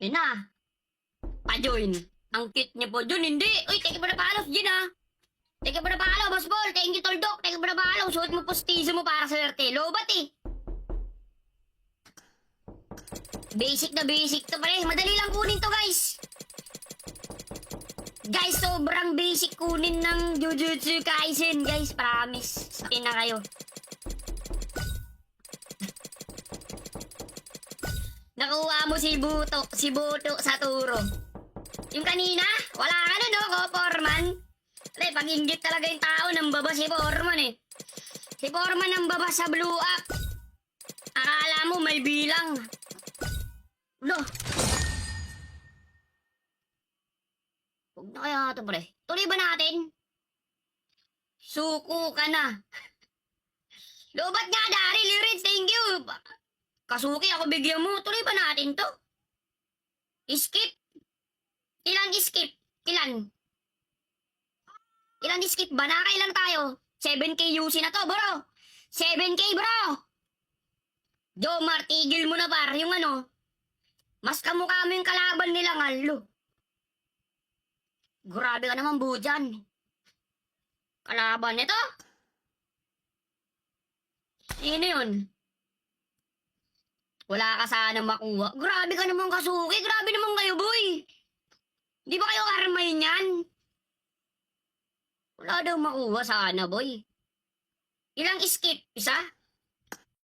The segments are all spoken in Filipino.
Yun na. Pa-join. Ang cute niya po. Jun, hindi. Uy, thank you for the follow, Jun, ha. Thank you for the follow, Boss Paul. Thank you, Toldok. Thank you for the follow. Suot mo postizo mo para sa swerte. Lobat, eh. Basic na basic to, pare. Madali lang kunin to, guys. Guys, sobrang basic kunin ng Jujutsu Kaisen, guys. Promise. Spin na kayo. Nakuha mo si Buto sa turo. Yung kanina, wala ka na, no, ko, Foreman. Pre, pag-inggit talaga yung tao ng baba si Foreman, eh. Si Foreman ang baba sa blue up. Akala mo may bilang. Lo. Huwag na kaya ito, pre. Tuloy ba natin? Suko ka na. Lobat nga, Daryl, Lirin, thank you. Kasuki, ako bigyan mo. Tuloy ba natin to? Skip? Ilan skip? Ilan? Ilan skip ba? Nakailan tayo? 7K UC na to, bro. 7K, bro. Jomar, tigil mo na, par. Yung ano, mas kamukha mo yung kalaban nila, ngalo. Grabe ka naman, Bujan. Kalaban nito? Sino yun? Wala ka sana makuha. Grabe ka naman, Kasuki. Grabe naman kayo, boy. Di ba kayo karmay niyan? Wala daw makuha sana, boy. Ilang skip? Isa?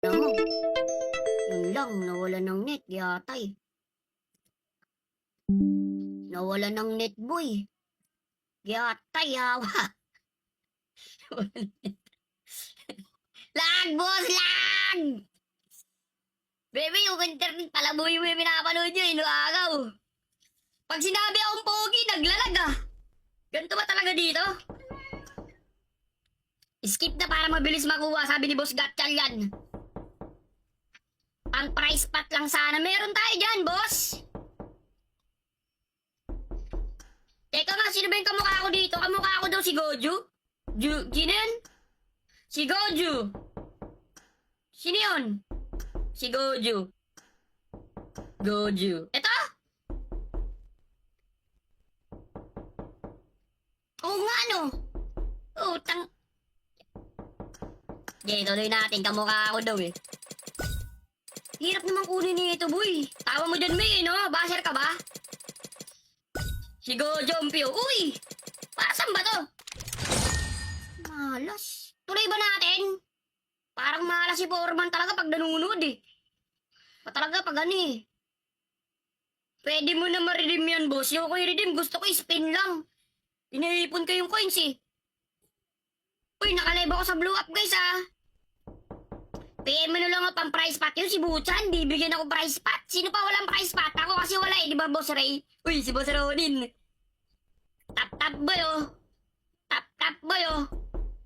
Alam mo, yun lang, nawala ng net, yata eh. Nawala ng net, boy. Yata, yawa. Lag, boss, lag! Baby, yung internet pala, boy, may pinapanood nyo, inuagaw. Pag sinabi akong pogi, naglalag ah. Ganito ba talaga dito? Skip na para mabilis makuha, sabi ni Boss Gatchal yan. Ang price pot lang sana. Meron tayo dyan, boss. Teka nga, sino ba yung kamukha ko dito? Kamukha ko daw si Goju? Sino yun? Si Goju. Sino yun? Si Goju. Goju. Ito? Oo nga, no? Utang. Okay, tuloy natin. Kamukha ako daw eh. Hirap naman kunin nito, boy. Tawa mo dyan, May, no? Basher ka ba? Si Gojompio. Uy! Para saan ba to? Malas. Tuloy ba natin? Parang malas si Foreman talaga pag nanunod eh. Talaga pag ano eh. Pwede mo na ma-redeem yan, boss. Yung ko i-redeem, gusto ko i-spin lang. Inaipon ko yung coins eh. Uy, nakalive ako sa blue up, guys ah. PM mo na lang pang price pot yun, si Buchan. Bibigyan ako price pot. Sino pa walang price pot? Ako kasi wala eh, di ba, Boss Ray? Uy, si Boss Ronin. Tap-tap boy oh. Tap-tap boy oh.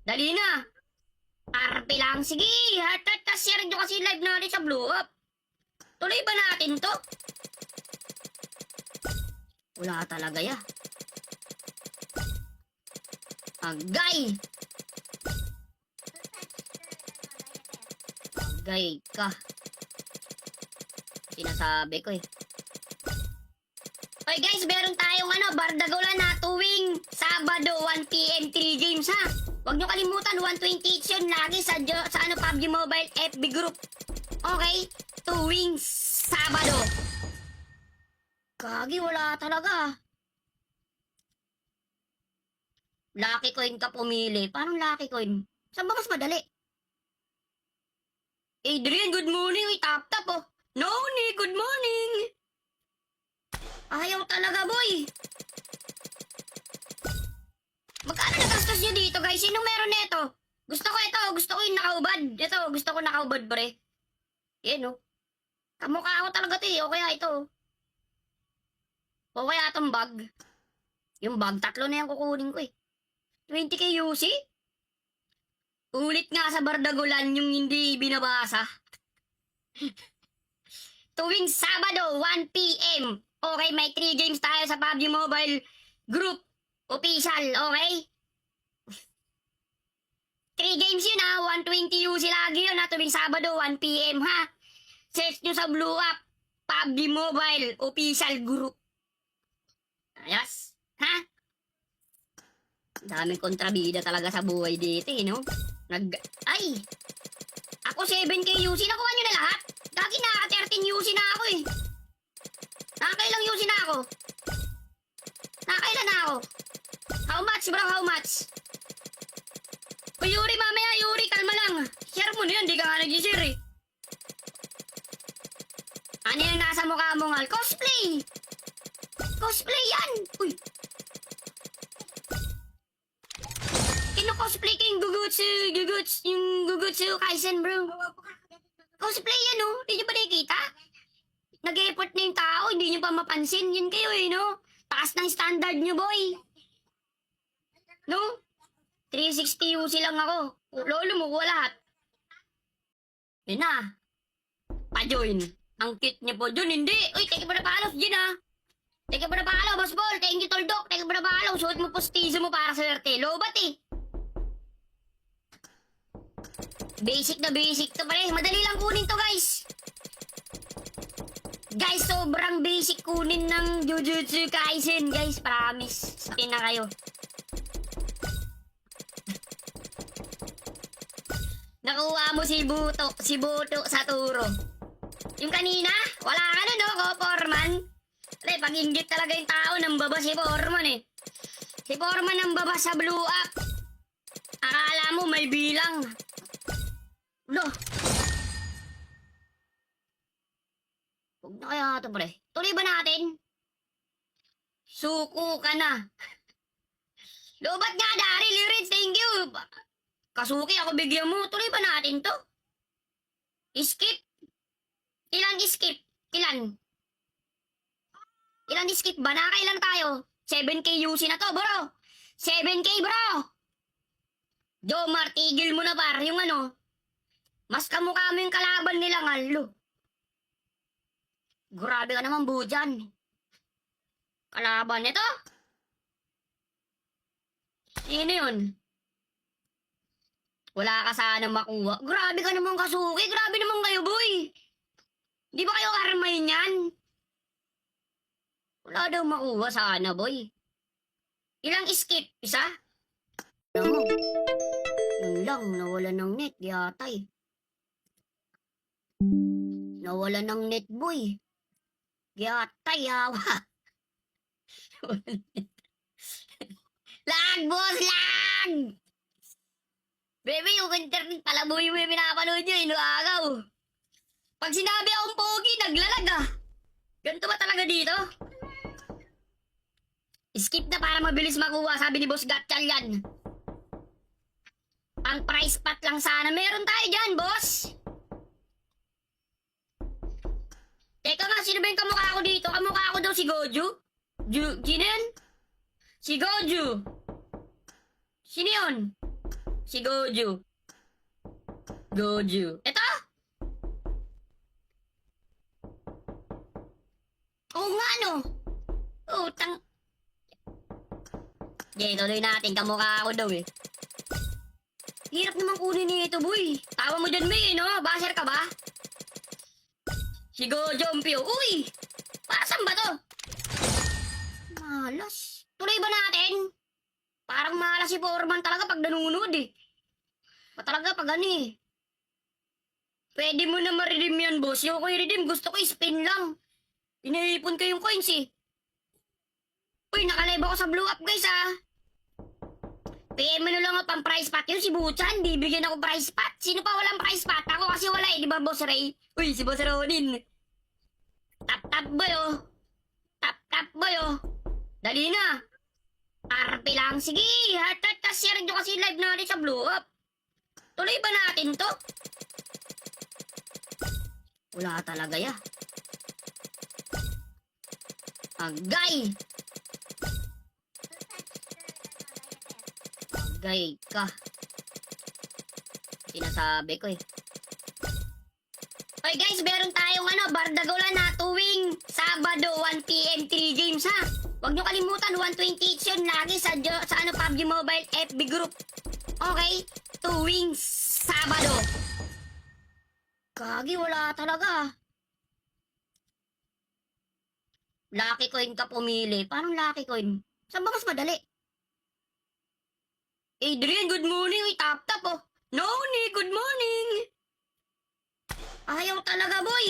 Dali na. Arpe lang. Sige, heart share nyo kasi live natin sa blue up. Tuloy ba natin to? Wala talaga ya. Agay. Agay ka. Sinasabi ko eh. Okay guys, meron tayong Bardagulan na tuwing Sabado 1 PM 3 games ha. Huwag nyo kalimutan 128 yun lagi sa PUBG Mobile FB group. Okay? Tuwing Sabado. Kagi, wala talaga. Lucky coin ka pumili. Paano lucky coin? Saan ba mas madali? Adrian, good morning. Uy, tap-tap oh. Noni, good morning. Ayaw talaga, boy. Magkano nagastos nyo dito, guys? Sino meron nito? Gusto ko ito. Gusto ko yung nakaubad. Ito, gusto ko nakaubad, pre. Yan, oh. Kamukha ako talaga ito, eh. O kaya ito. O kaya itong bag. Yung bag, 3 na yan kukunin ko, eh. 20K UC? Ulit nga sa Bardagulan yung hindi binabasa. Tuwing Sabado, 1 PM. Okay, may 3 games tayo sa PUBG Mobile Group Official, okay? 3 games yun ha, 120 UC lagi yun ha, tuwing Sabado, 1 PM ha. Search nyo sa Blue Up. PUBG Mobile Official Group. Ayos. Ha? Daming kontrabida talaga sa buhay dito, no? Ay! Ako 7K UC. Nakuha nyo na lahat? Dagi naka 13 UC na ako eh. Nakakailang UC na ako? Nakakailan na ako? How much bro? How much? O Yuri, mamaya Yuri, kalma lang. Share mo na yun, di ka nga nag-share eh. Ano yung nasa mukha mo ngal? Cosplay! Cosplay yan! Uy! Kino-cosplay ko yung yung Gugutsu Kaisen bro. Cosplay yan oh, di nyo ba nakikita? Nag-effort na yung tao, hindi nyo pa mapansin. Yun kayo eh, no? Taas ng standard nyo boy. No? 360 UC lang ako. Lolo mo, kuha lahat. Yun na. Pa-join. Ang cute niya po. Dun, hindi. Uy, teka pa na paalos, Jin ha. Teka pa na paalos, Boss Ball. Thank you, Toldok. Teka pa na paalos. Suot mo postizo mo para swerte. Lobat eh. Basic na basic to pare. Madali lang kunin to, guys. Guys, sobrang basic kunin ng Jujutsu Kaisen, guys. Promise. Sakin na kayo. Nakuha mo si Buto sa turo. Yung kanina, wala ka na no, Foreman. Pre, pag-inggit talaga yung tao ng baba si Foreman eh. Si Foreman ang baba sa blue up. Akala mo may bilang. No. Huwag na kaya ito pre. Tuloy ba natin? Suko ka na. Lubat nga, Daryl Rich, thank you. Kasuki, ako bigyan mo. Tuloy ba natin to? Skip. Ilan skip? Ilan? Ilan skip ba? Nakailan tayo? 7K UC na to, bro. 7K, bro. Jomar, tigil mo na par. Yung ano, mas kamukha mo yung kalaban nila, ngalo. Grabe ka naman, Bujan. Kalaban nito? Sino yun? Wala ka sana makuha. Grabe ka naman, Kasuki. Grabe naman kayo, boy. Di ba kayo karmay niyan? Wala daw makuha sana, boy. Ilang skip? Isa? Ano? Yun lang, nawala ng net, yatay. Nawala ng net, boy. Yatay, hawa. Lag, boss, lag! Bebe, yung internet pala, boy, may pinapanood nyo, inuagaw. Pag sinabi akong pogi, naglalag ah. Ganito ba talaga dito? Skip na para mabilis makuha, sabi ni Boss Gatchal yan. Pang price pot lang sana. Meron tayo dyan, boss. Teka nga, sino ba yung kamukha ko dito? Kamukha ko daw si Goju? Sino yun? Si Goju. Sino yun? Si Goju. Goju. Ito? Oo nga, no? Utang. Okay, tuloy natin. Kamukha ako daw eh. Hirap naman kunin nito, boy. Tawa mo dyan, May, no? Basher ka ba? Si Gojompyo. Uy! Pasan ba to? Malas. Tuloy ba natin? Parang malas si Foreman talaga pag nanunod eh. Talaga pag ano eh. Pwede mo na ma-redeem yan, boss. Yung ko i-redeem, gusto ko i-spin lang. Inaipon ko yung coins eh. Uy, nakalive ako sa blue up, guys ah. PM mo na lang ako pang price pot. Yun si Buchan, bibigyan ako price pot. Sino pa walang price pot? Ako kasi wala eh, di ba, Boss Ray? Uy, si Boss Ronin. Tap boy oh. Tap boy oh. Dali na. RP lang. Sige, heart share nyo kasi live natin sa blue up. Tuloy ba natin to? Wala talaga ya. Agay. Agay ka. Sinasabi ko eh. Okay guys, meron tayong Bardagulan na tuwing Sabado 1 PM 3 games ha. Huwag nyo kalimutan 128 yun lagi sa PUBG Mobile FB group. Okay? Tuwing Sabado. Kagi, wala talaga. Lucky coin ka pumili. Paano lucky coin? Saan ba mas madali? Adrian, good morning. Uy, tap-tap oh. Noni, good morning. Ayaw talaga, boy.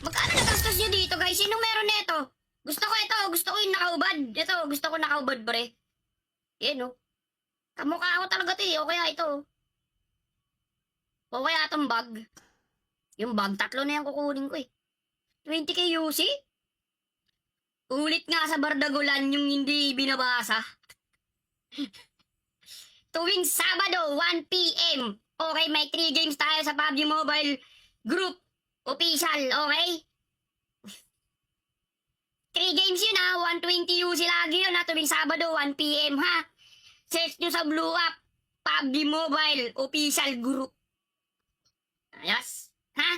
Magkano nagastos niyo dito, guys? Sinong meron nito? Gusto ko ito. Gusto ko yung nakaubad. Ito, gusto ko nakaubad, pre. Yan, oh. Kamukha ako talaga ito, eh. O kaya ito. O kaya itong bag. Yung bag, 3 na yung kukunin ko, eh. 20k UC? Ulit nga sa Bardagulan yung hindi binabasa. Tuwing Sabado, 1 p.m. Okay, may 3 games tayo sa PUBG Mobile Group Official, okay? 3 games yun ha, 120 UC lagi yun ha, tuwing Sabado, 1 p.m. ha. Search nyo sa Blue App, PUBG Mobile Official Group. Ayos, ha?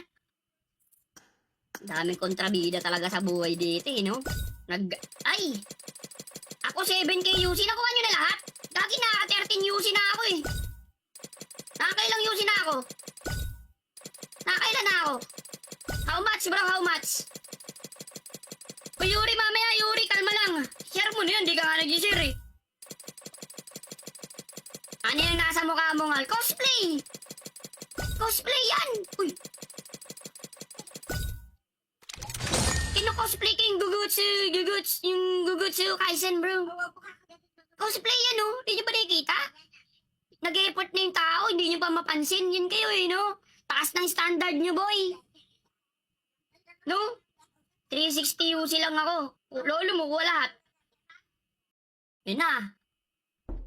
Daming kontrabida talaga sa buhay dito, eh, no? Ay! Ako 7k UC, nakuha nyo na lahat? Lagi na 13 UC na ako, eh. Nakakailang UC na ako? Nakakailan na ako? How much, bro? How much? O, Yuri, mamaya, Yuri, kalma lang. Share mo na yan, di ka nga nag-share, eh. Ano yung nasa mukha mo, ngal? Cosplay! Cosplay yan! Uy! Kino-cosplay ko yung Gugutsu Kaisen, bro. Cosplay yan, oh. Hindi nyo ba nakikita? Nag-e-effort na yung tao, hindi nyo pa mapansin. Yan kayo, eh, no? Taas ng standard nyo, boy. No? 360 UC lang ako. Lolo mo, kuha lahat. Yun na.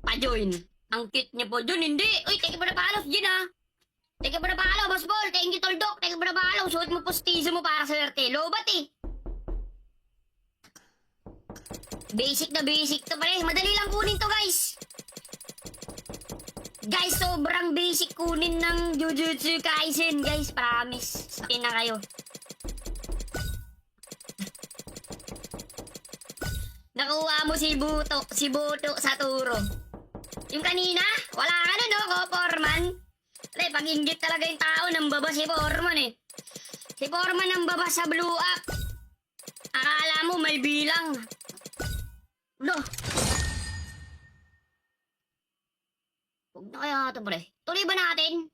Pa-join. Ang cute niya po. Jun, hindi. Uy, thank you for the follow, Jun, ha. Thank you for the follow, Boss Ball. Thank you, Toldok. Thank you for the follow. Suot mo postizo mo para swerte. Lobat, eh. Basic na basic to, pare. Madali lang kunin to, guys. Guys, sobrang basic kunin ng Jujutsu Kaisen, guys. Promise. Sakin na kayo. Nakuha mo si Buto sa turo. Yung kanina, wala ka na, no, Foreman? Pre, pag-inggit talaga yung tao, nambaba si Foreman, eh. Si Foreman nambaba sa Blue App. Akala mo may bilang. Lo. Huwag na kaya ito, pre. Tuloy ba natin?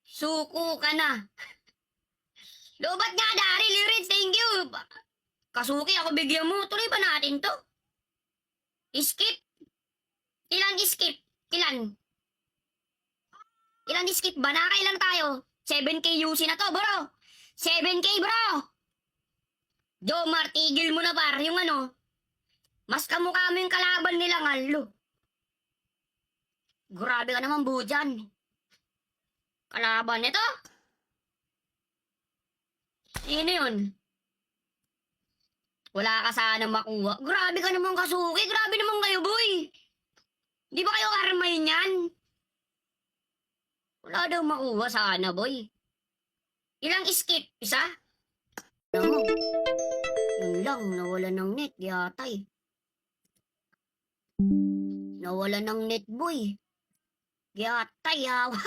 Suko ka na. Lobat nga, Daryl. Lyrics, thank you. Kasuki, ako bigyan mo. Tuloy ba natin to? Skip. Ilan skip? Ilan? Ilan skip ba? Nakakailan tayo? 7k UC na to, bro. 7k, bro. Jomar, tigil mo na, par. Yung ano, mas kamukha mo yung kalaban nila, ngalo. Grabe ka naman, Bujan. Kalaban nito? Sino yun? Wala ka sana makuha. Grabe ka naman, Kasuki. Grabe naman kayo, boy. Di ba kayo karmay niyan? Wala daw makuha sana, boy. Ilang skip? Isa? Alam mo, yun lang, nawala ng net, yatay. Nawala ng net, boy. Yatay, hawa.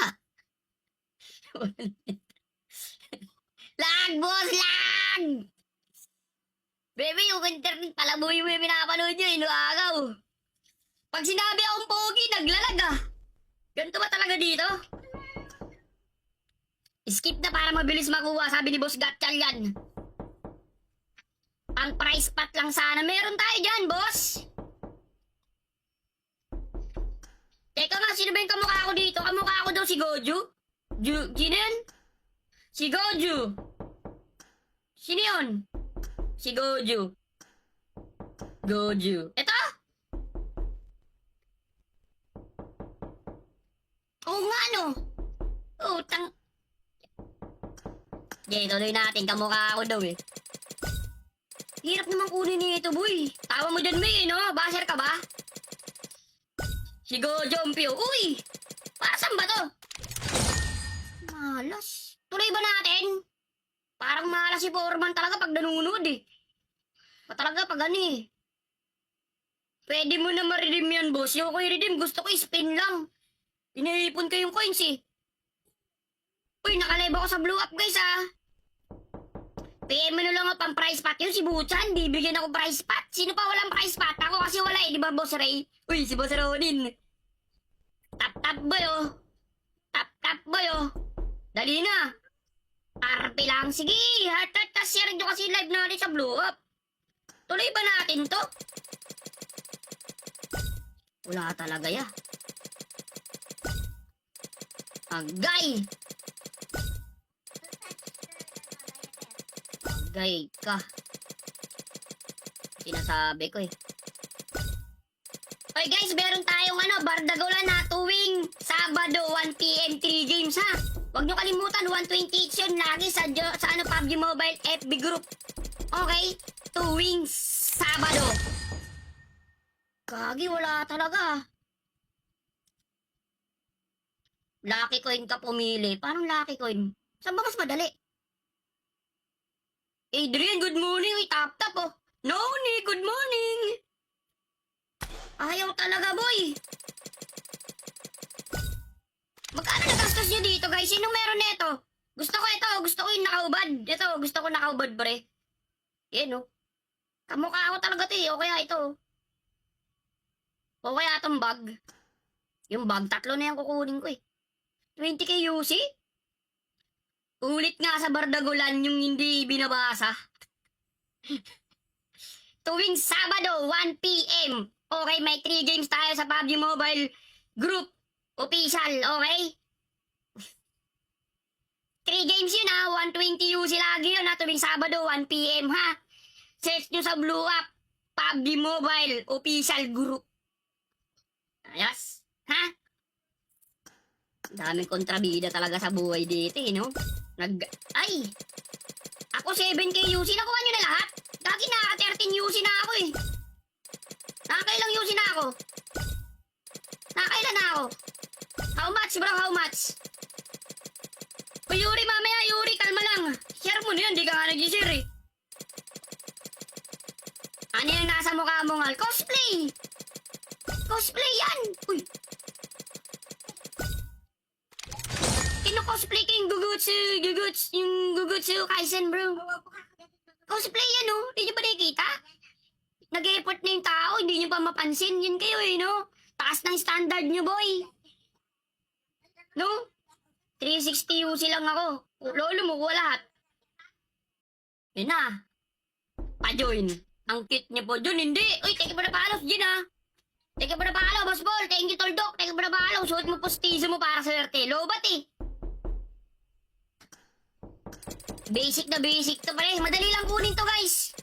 Lag, boss, lag! Baby, yung internet pala, boy, yung pinapanood nyo, inuagaw. Pag sinabi akong pogi, naglalag, ah. Ganito ba talaga dito? Skip na para mabilis makuha, sabi ni Boss Gatchal yan. Ang price pot lang sana. Meron tayo dyan, boss. Teka nga, sino ba yung kamukha ko dito? Kamukha ko daw si Goju? Sino yun? Si Goju. Sino yun? Si Goju. Goju. Ito? Oo nga, no? Utang. Okay, tuloy natin. Kamukha ako daw, eh. Hirap naman kunin nito, boy. Tawa mo dyan, May, no? Basher ka ba? Si Gojompyo. Uy! Para saan ba to? Malas. Tuloy ba natin? Parang malas si Foreman talaga pag nanunod, eh. Talaga pag ano, eh. Pwede mo na ma-redeem yan, boss. Yung ko i-redeem, gusto ko i-spin lang. Iniipon ko yung coins, eh. Uy, nakalive ako sa Blue Up, guys, ah. PM mo na lang ako pang price pot yun, si Buchan. Bibigyan ako price pot. Sino pa walang price pot? Ako kasi wala eh, di ba, Boss Ray? Uy, si Boss Ronin. Tap-tap boy, oh. Tap-tap boy, oh. Dali na. Arpi lang. Sige, heart-heart kasi rin nyo kasi live natin sa Blue Up. Tuloy ba natin to? Wala talaga ya. Agay! Agay ka. Sinasabi ko eh. Okay guys, meron tayong Bardagulan na tuwing Sabado 1 PM 3 games ha. Huwag nyo kalimutan 120 each yun lagi sa PUBG Mobile FB group. Okay? Tuwing Sabado. Kagi, wala talaga. Lucky coin ka pumili. Paano lucky coin? Saan ba mas madali? Adrian, good morning. Uy, tap-tap oh. Noni, good morning. Ayaw talaga, boy. Magkano nagastos nyo dito, guys? Sino meron nito? Gusto ko ito. Gusto ko yung nakaubad. Ito, gusto ko nakaubad, pre. Yan, oh. Kamukha ko talaga ito, eh. O kaya ito. O kaya itong bag. Yung bag, 3 na yung kukunin ko, eh. 20k UC? Ulit nga sa Bardagulan yung hindi binabasa. Tuwing Sabado, 1 PM. Okay, may 3 games tayo sa PUBG Mobile Group Official, okay? 3 games yun ha, 120 UC lagi yun ha, tuwing Sabado, 1 PM ha. Search nyo sa Blue Up, PUBG Mobile Official Group. Ayos, ha? Daming kontrabida talaga sa buhay dito, no? Ay! Ako 7k UC, nakuha nyo na lahat? Dagi naka 13 UC na ako eh. Nakakailang UC na ako? Nakakailan na ako? How much bro, how much? O Yuri, mamaya Yuri, kalma lang. Share mo na yan, di ka nga nag-share eh. Ano yung nasa mukha mo ngal? Cosplay! Cosplay yan! Uy! Kino-cosplay ko yung Gugutsu Kaisen bro. Cosplay yan oh, hindi nyo ba nakikita? Nag-e-effort na yung tao, hindi nyo pa mapansin. Yun kayo eh, no? Taas ng standard nyo, boy. No? 360 UC lang ako. Lolo mo, wala lahat. Yun na. Pa-join. Ang cute niya po. Jun, hindi. Uy, teka ba na paalos, Jun ah. Teka ba na paalos, Boss Ball. Thank you, Toldok. Teka ba na paalos. Suot mo postizo mo para swerte. Lobat eh. Basic na basic to pare. Madali lang kunin to, guys.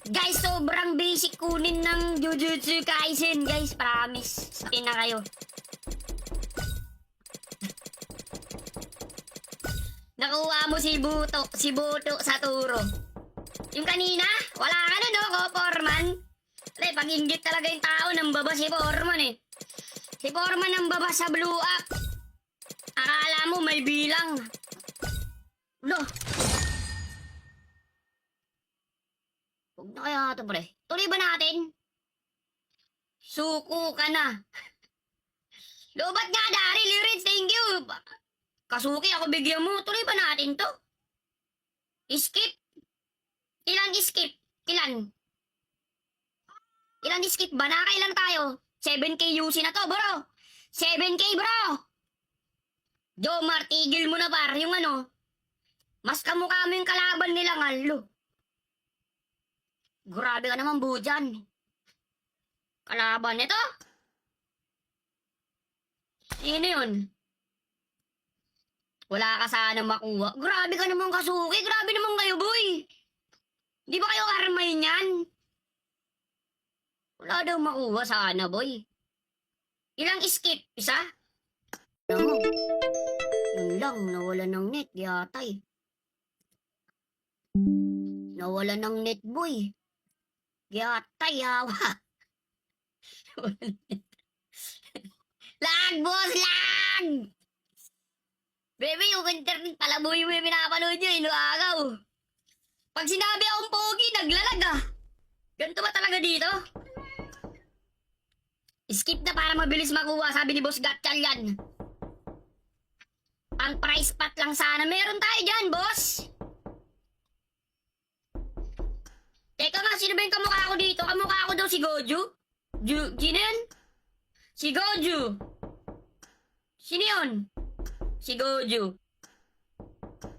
Guys, sobrang basic kunin ng Jujutsu Kaisen, guys. Promise. Sakin na kayo. Nakuha mo si Buto sa turo. Yung kanina, wala ka na, no? Ko, Foreman. Pag inggit talaga yung tao, nang baba si Foreman, eh. Si Foreman nang baba sa Blue Up. Akala mo may bilang. Lo. Huwag na kaya ito, pre. Tuloy ba natin? Suko ka na. Lobat nga, Daryl. Lirin, thank you. Kasuki, ako bigyan mo. Tuloy ba natin to? Skip? Ilan skip? Ilan? Ilan skip ba? Nakailan tayo? 7k UC na to, bro. 7k, bro. Jomar, tigil mo na, par. Yung mas kamukha mo yung kalaban nila, ngalo. Grabe ka naman, Bujan. Kalaban nito? Sino yun? Wala ka sana makuha. Grabe ka naman, Kasuki. Grabe naman kayo, boy. Di ba kayo karmay niyan? Wala daw makuha sana, boy. Ilang skip? Isa? Ano? Yun lang, nawala ng net, yata eh. Nawala ng net, boy. Yata, yawa. Lag, boss, lag! Bebe, yung internet pala mo yung pinapanood nyo, inuagaw. Pag sinabi akong pogi, naglalag ah. Ganito ba talaga dito? Skip na para mabilis makuha, sabi ni Boss Gatchal yan. Ang price pot lang sana. Meron tayo dyan, boss. sino ba yung kamukha ko dito? Kamukha ko daw si Goju? Sino yun? Si Goju. Sino yun? Si Goju.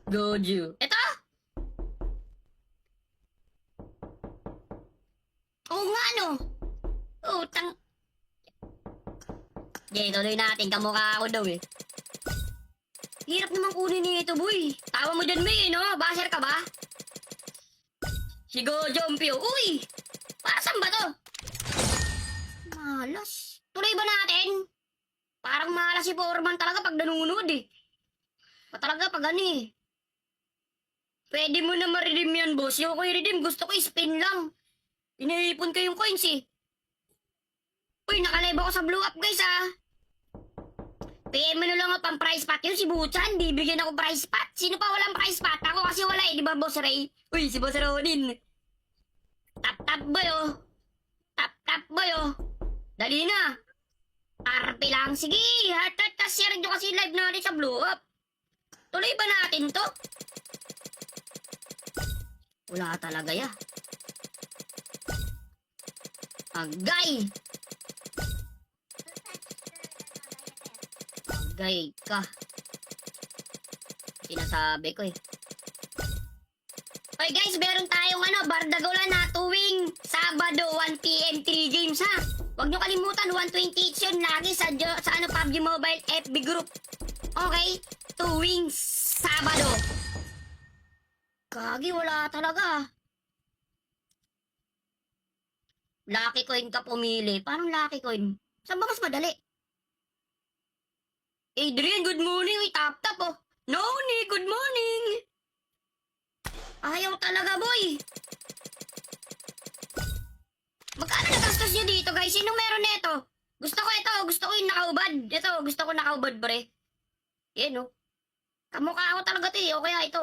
Goju. Ito? Oo nga, no? Utang. Okay, tuloy natin. Kamukha ko daw eh. Hirap naman kunin nito, boy. Tawa mo dyan, May, no? Basher ka ba? Si Gojompyo. Uy! Para saan ba to? Malas. Tuloy ba natin? Parang malas si Foreman talaga pag nanunod eh. Talaga pag ano eh. Pwede mo na ma-redeem yan, boss. Yung ko i-redeem, gusto ko i-spin lang. Inaipon ko yung coins eh. Uy, nakalive ako sa blue up, guys ah. PM mo na lang ang price pot yun, si Buchan. Bibigyan ako price pot. Sino pa walang price pot? Ako kasi wala eh, di ba, Boss Ray? Uy, si Boss Ronin. Tap-tap boy oh. Tap-tap boy oh. Dali na. Arpe lang. Sige, heart share nyo kasi live natin sa blue up. Tuloy ba natin to? Wala talaga ya. Agay. Agay ka. Sinasabi ko eh. Okay guys, meron tayong Bardagulan na tuwing Sabado 1 PM 3 games ha. Huwag nyo kalimutan 128 yun lagi sa PUBG Mobile FB group. Okay? Tuwing Sabado. Kagi, wala talaga. Lucky coin ka pumili. Paano lucky coin? Saan ba mas madali? Adrian, good morning. Uy, tap-tap oh. Noni, good morning. Ayaw talaga, boy. Magkano nagastos nyo dito, guys? Sino meron nito? Gusto ko ito. Gusto ko yung nakaubad. Ito, gusto ko nakaubad, pre. Yan, oh. Kamukha ako talaga ito, eh. O kaya ito.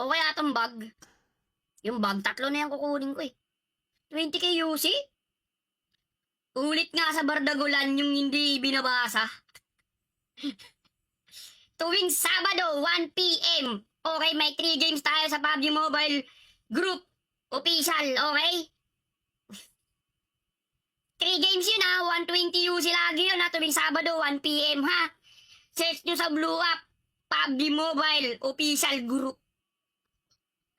O kaya itong bag. Yung bag, 3 na yan kukunin ko, eh. 20k UC? Ulit nga sa Bardagulan yung hindi binabasa. Tuwing Sabado, 1 PM. Okay, may 3 games tayo sa PUBG Mobile Group Official, okay? 3 games yun ha, 120 UC lagi yun ha, tuwing Sabado, 1 PM ha. Search nyo sa Blue Up, PUBG Mobile Official Group.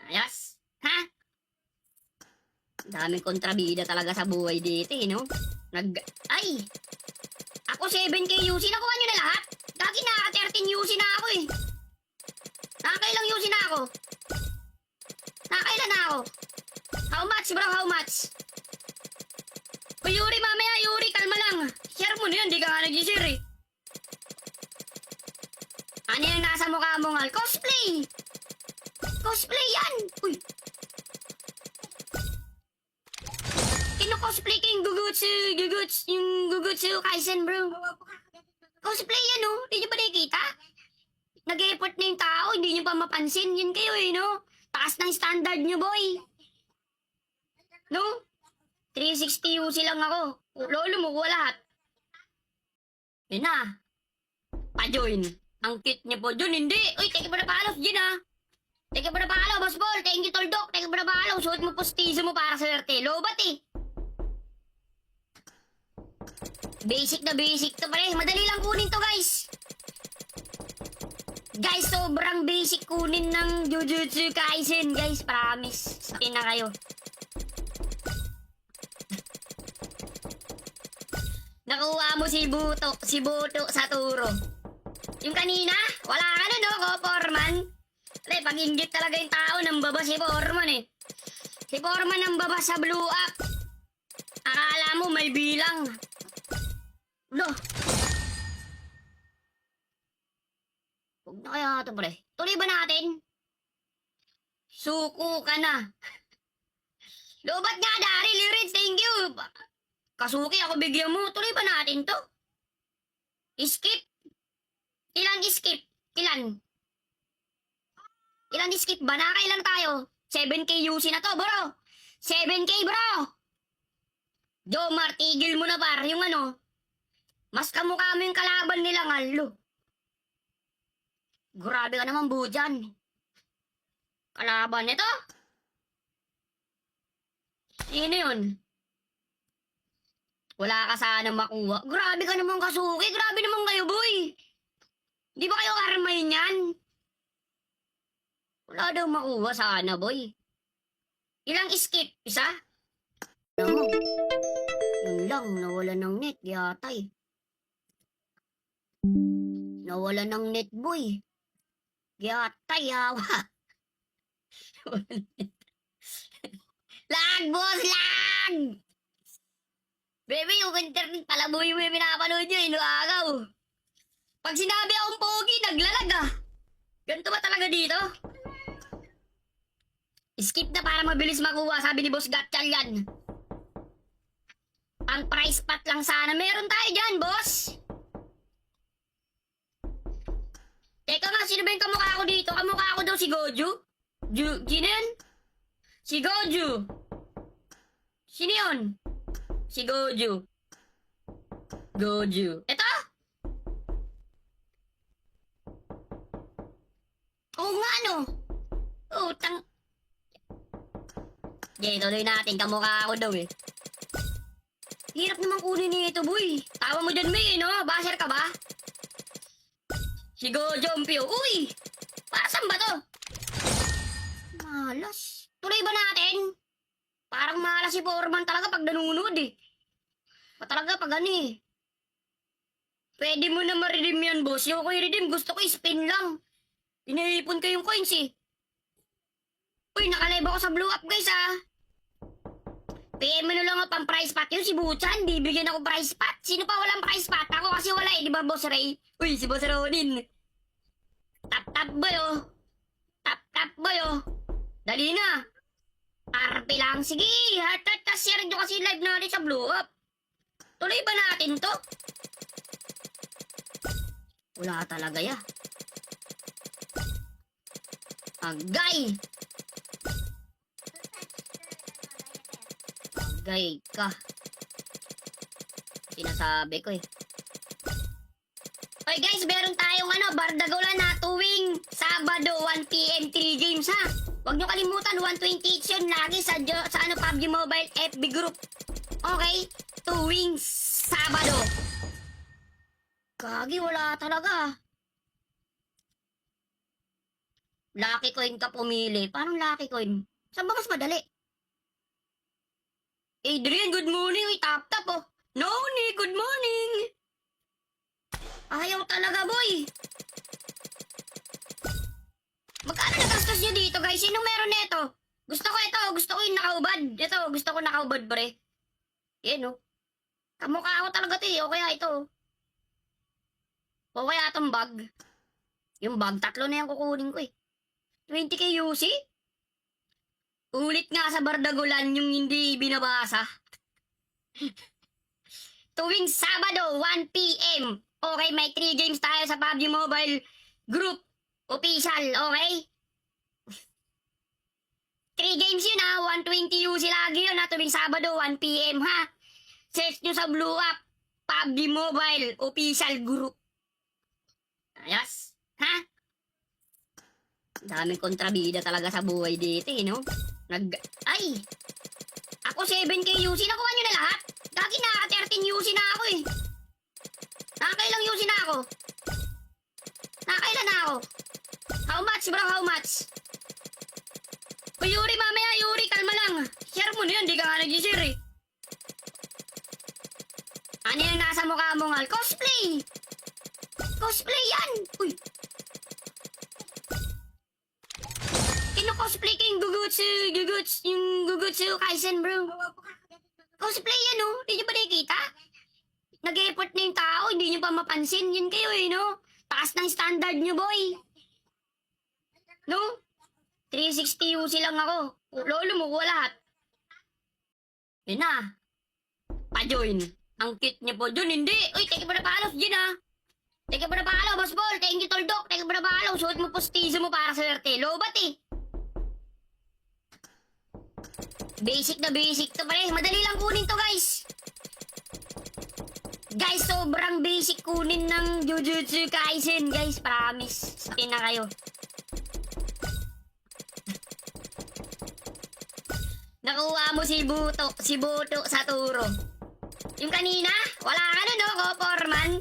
Ayos, ha? Daming kontrabida talaga sa buhay dito eh, no? Ay! Ako 7k UC, nakuha nyo na lahat? Lagi nakaka-13 UC na ako eh. Nakakailang UC na ako? Nakakailan na ako? How much bro, how much? O Yuri, mamaya Yuri, kalma lang. Share mo na yun, di ka nga nag-share eh. Ano yung nasa mukha mo ngal? Cosplay! Cosplay yan! Uy! Kino-cosplay ko yung Gugutsu Kaisen bro. Cosplay yan oh, di nyo ba nakikita? Nag-effort na yung tao, hindi nyo pa mapansin. Yun kayo eh, no? Taas ng standard nyo, boy. No? 360 UC lang ako. Lolo mo, kuha lahat. Yun na. Pa-join. Ang cute niya po. Jun, hindi. Uy, teka pa na paalos, Jun ha. Teka pa na paalos, Boss Ball. Thank you, Toldok. Teka pa na paalos. Suot mo postizo mo para swerte. Lobat eh. Basic na basic to pare. Madali lang kunin to, guys. Guys, sobrang basic kunin ng Jujutsu Kaisen, guys. Promise. Sakin na kayo. Nakuha mo si Buto sa turo. Yung kanina, wala ka na, no? Ko, Foreman. Pre, pag-inggit talaga yung tao ng baba si Foreman, eh. Si Foreman ang baba sa blue up. Akala mo may bilang. Loh. Huwag na kaya ito, pre. Tuloy ba natin? Suko ka na. Lobat nga, Daryl. Rich, thank you. Kasuki, ako bigyan mo. Tuloy ba natin to? Skip. Ilan skip? Ilan? Ilan skip ba? Nakailan tayo? 7k UC na to, bro. 7k, bro. Jomar, tigil mo na, par. Yung mas kamukha mo yung kalaban nila, ngalo. Grabe ka naman, Bujan. Kalaban nito? Sino yun? Wala ka sana makuha. Grabe ka naman, Kasuki. Grabe naman kayo, boy. Di ba kayo karmahin yan? Wala daw makuha sana, boy. Ilang skip? Isa? Alam mo, yun lang, nawala ng net, yatay. Nawala ng net, boy. Yatay, hawa. Lag, boss, lag! Bebe, yung internet pala, boy, yung pinapanood nyo, inuagaw. Pag sinabi akong pogi, naglalag ah. Ganito ba talaga dito? Skip na para mabilis makuha, sabi ni Boss Gatchal yan. Pang price pot lang sana. Meron tayo dyan, boss. Teka nga, sino ba yung kamukha ko dito? Kamukha ko daw si Goju? Sino yun? Si Goju. Sino yun? Si Goju. Goju. Ito? Oo nga, no? Utang. Okay, tuloy natin. Kamukha ako daw eh. Hirap naman kunin nito, boy. Tawa mo dyan, May, no? Basher ka ba? Si Gojompyo. Uy! Pasan ba to? Malas. Tuloy ba natin? Parang malas si Foreman talaga pag nanunod eh. Talaga pag ano eh. Pwede mo na ma-redeem yan, boss. Yung ko i-redeem, gusto ko i-spin lang. Inaipon ko yung coins eh. Uy, nakalive ako sa Blue Up, guys ah. PM mo na lang ako pang price pot yun, si Buchan. Bibigyan ako price pot. Sino pa walang price pot? Ako kasi wala eh, di ba, Boss Ray? Uy, si Boss Ronin. Tap-tap boy oh. Tap-tap boy oh. Dali na. RP lang. Sige, heart-heart share nyo kasi live natin sa Blue Up. Tuloy ba natin to? Wala talaga ya. Agay. Agay ka. Sinasabi ko eh. Okay guys, meron tayong Bardagulan na tuwing Sabado 1 PM 3 games ha. Huwag nyo kalimutan 128 yun lagi sa PUBG Mobile FB group. Okay? Tuwing Sabado. Gagi, wala talaga. Lucky coin ka pumili. Paano lucky coin? Saan ba mas madali? Adrian, good morning. Uy, tap-tap oh. Noni, good morning. Ayaw talaga, boy. Magkano nagastos nyo dito, guys? Sinong meron neto? Gusto ko ito. Gusto ko yung nakaubad. Ito, gusto ko nakaubad, pre. Yan, oh. Kamukha ako talaga ito, eh. O kaya ito. O kaya itong bag. Yung bag, 3 na yung kukunin ko, eh. 20k UC? Ulit nga sa Bardagulan yung hindi binabasa. Tuwing Sabado, 1 PM. Okay, may 3 games tayo sa PUBG Mobile Group Official, okay? 3 games yun ha, 120 UC lagi yun ha, tuwing Sabado, 1 PM ha. Search nyo sa Blue Up, PUBG Mobile Official Group. Ayos, ha? Daming kontrabida talaga sa buhay dito eh, no? Ay! Ako 7k UC, nakuha nyo na lahat? Gagi na, 13 UC na ako eh. Nakakailang UC na ako? Nakakailan na ako? How much bro, how much? O Yuri, mamaya Yuri, kalma lang. Share mo na yan, di ka nga nag-share eh. Ano yung nasa mukha mo ngal? Cosplay! Cosplay yan! Uy! Kino-cosplay ko yung Gugutsu Kaisen bro. Cosplay yan oh, hindi nyo ba nakikita? Nag-effort na yung tao, hindi nyo pa mapansin. Yan kayo eh, no? Taas ng standard nyo, boy. No? 360 UC lang ako. Lolo mo, kuha lahat. Yun na. Pa-join. Ang cute niya po. Jun, hindi. Uy, thank you for the follow, Jun ah. Thank you for the follow, Boss Ball. Thank you, Toldok. Thank you for the follow. Suot mo postizo mo para sa swerte. Lobat eh. Basic na basic to pare. Madali lang kunin to, guys. Guys, sobrang basic kunin ng Jujutsu Kaisen, guys. Promise. Sakin na kayo. nakuha mo si Buto sa turo. Yung kanina, wala ka na, no, ko, Foreman?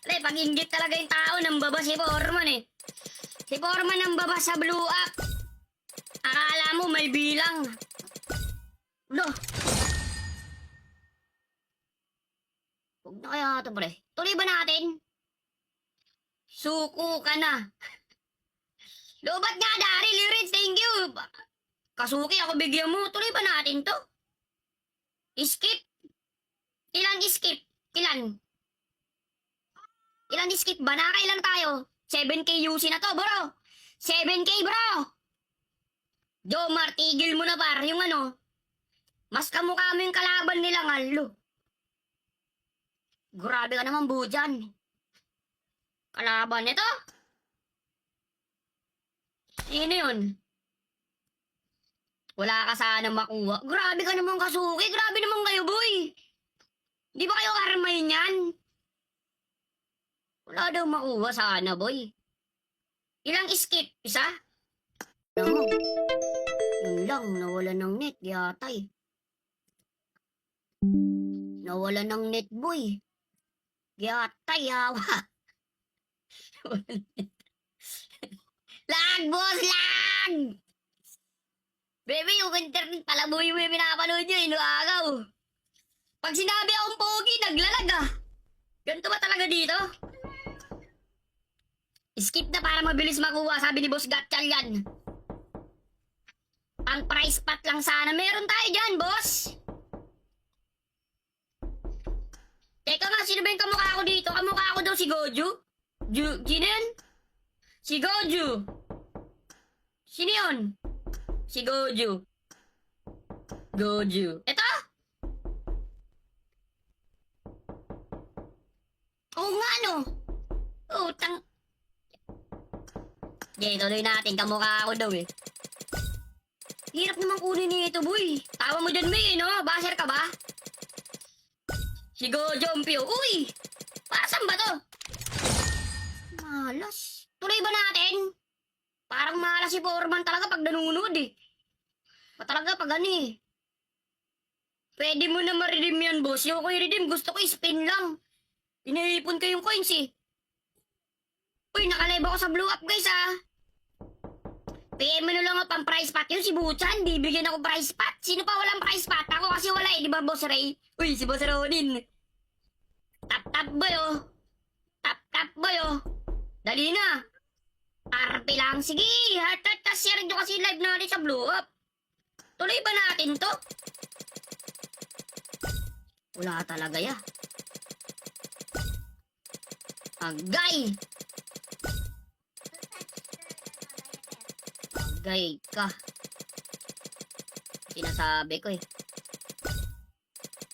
Pre, pag-inggit talaga yung tao, nambaba si Foreman, eh. Si Foreman nambaba sa blue up. Akala mo may bilang. Lo. Huwag na kaya ito, pre. Tuloy ba natin? Suko ka na. Lobat nga, Daryl, Lawrence, thank you. Kasuki, ako bigyan mo. Tuloy ba natin to? Skip? Ilan skip? Ilan? Ilan skip ba? Nakailan tayo? 7K UC na to, bro. 7K, bro. Jomar, tigil mo na, par. Yung ano, mas kamukha mo yung kalaban nila, ngalo. Grabe ka naman, Bujan. Kalaban nito? Sino yun? Wala ka sana makuha. Grabe ka naman, Kasuki. Grabe naman kayo, boy. Di ba kayo karmayin yan? Wala daw makuha sana, boy. Ilang skip? Isa? Alam mo, yun lang, nawala ng net, yatay. Nawala ng net, boy. Yatay, hawa. Lag, boss, lag! Baby, yung internet pala, boy, yung pinapanood nyo, inuagaw. Pag sinabi akong pogi, naglalag ah. Ganito ba talaga dito? Skip na para mabilis makuha, sabi ni Boss Gatchal yan. Ang price pot lang sana. Meron tayo dyan, boss. Teka nga, sino ba yung kamukha ko dito? Kamukha ko daw si Goju? Sino yun? Si Goju. Sino yun? Si Goju. Goju. Ito? Oo nga, no? Utang. Okay, tuloy natin. Kamukha ako daw eh. Hirap naman kunin nito, boy. Tawa mo dyan, May, no? Basher ka ba? Si Gojompio. Uy! Para saan ba to? Malas. Tuloy ba natin? Parang malas si Foreman talaga pag nanunod eh. Talaga pag ano eh. Pwede mo na ma-redeem yan, boss. Yung ko i-redeem, gusto ko i-spin lang. Iniipon ko yung coins eh. Uy, nakalive ako sa blue up, guys ah. PM mo na lang ako pang price pot. Yun si Buchan, bibigyan ako price pot. Sino pa walang price pot? Ako kasi wala eh, di ba, Boss Ray? Uy, si Boss Ronin. Tap boy oh. Tap boy oh. Dali na. RP lang. Sige, heart share nyo kasi live natin sa blue up. Tuloy ba natin to? Wala talaga ya. Agay. Agay ka. Sinasabi ko eh.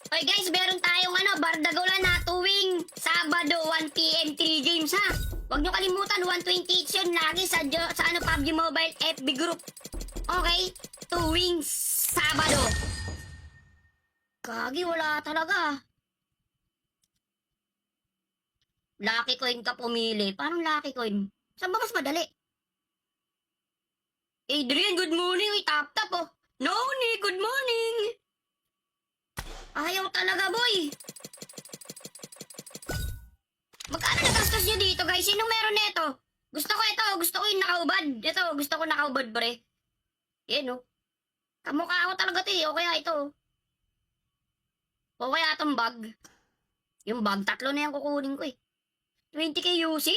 Okay guys, meron tayong Bardagulan na tuwing Sabado 1 PM 3 games ha. Huwag nyo kalimutan 120 each yun lagi sa PUBG Mobile FB group. Okay? Tuwing Sabado. Kagi, wala talaga. Lucky coin ka pumili. Paano lucky coin? Saan ba mas madali? Adrian, good morning. Uy, tap oh. Noni, good morning. Ayaw talaga, boy. Magkano nagastos nyo dito, guys? Sino meron nito? Gusto ko ito. Gusto ko yung nakaubad. Ito, gusto ko nakaubad, pre. Yan, oh. Kamukha ko talaga ito, eh. O kaya ito. O kaya itong bag. Yung bag, 3 na yung kukunin ko, eh. 20K UC?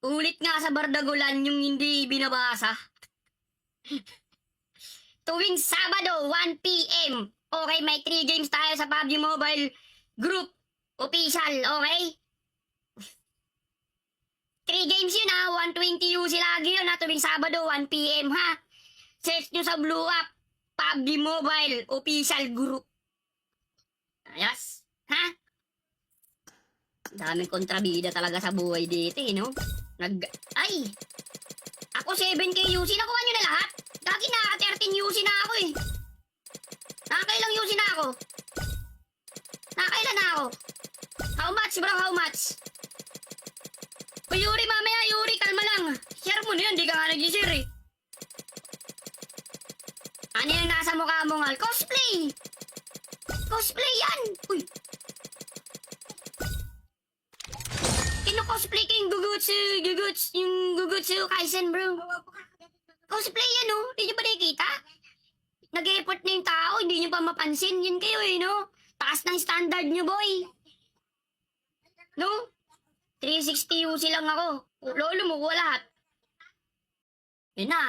Ulit nga sa Bardagulan yung hindi binabasa. Tuwing Sabado, 1 PM. Okay, may 3 games tayo sa PUBG Mobile Group Official, okay? 3 games yun ha, 120 UC lagi yun ha, tuwing Sabado, 1 PM ha. Search nyo sa Blue Up, PUBG Mobile Official Group. Ayos, ha? Daming kontrabida talaga sa buhay dito, eh, no? Ay! Ako 7K UC, nakuha nyo na lahat? Dagi naka 13 UC na ako eh. Nakakailang UC na ako? Nakakailan na ako? How much bro, how much? O Yuri, mamaya Yuri, kalma lang. Share mo na yan, di ka nga nag-share eh. Ano yung nasa mukha mo, ngal? Cosplay! Cosplay yan! Uy! Kino-cosplay ko yung Gugutsu Kaisen, bro. Cosplay yan, oh. Hindi nyo ba nakikita? Nag-e-effort na yung tao, hindi nyo pa mapansin. Yun kayo, eh, no? Taas ng standard nyo, boy. No? 360 UC lang ako. Lolo mo, wala lahat. Yun na.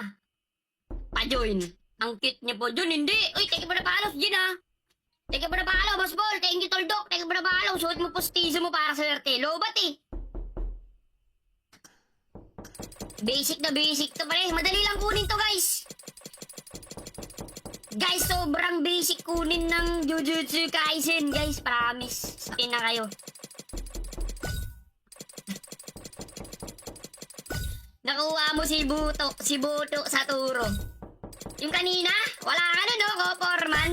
Pa-join. Ang cute niya po. Jun, hindi. Uy, teka ba na paalos, Jin, ha? Teka ba na paalos, Boss Ball? Thank you, Toldok. Teka ba na paalos? Suot mo postizo mo para swerte. Lobat, eh. Basic na basic to, pare. Madali lang kunin to, guys. Guys, sobrang basic kunin ng Jujutsu Kaisen, guys. Promise. Sakin na kayo. Nakuha mo si Buto sa turo. Yung kanina, wala ka na, no, ko, Foreman?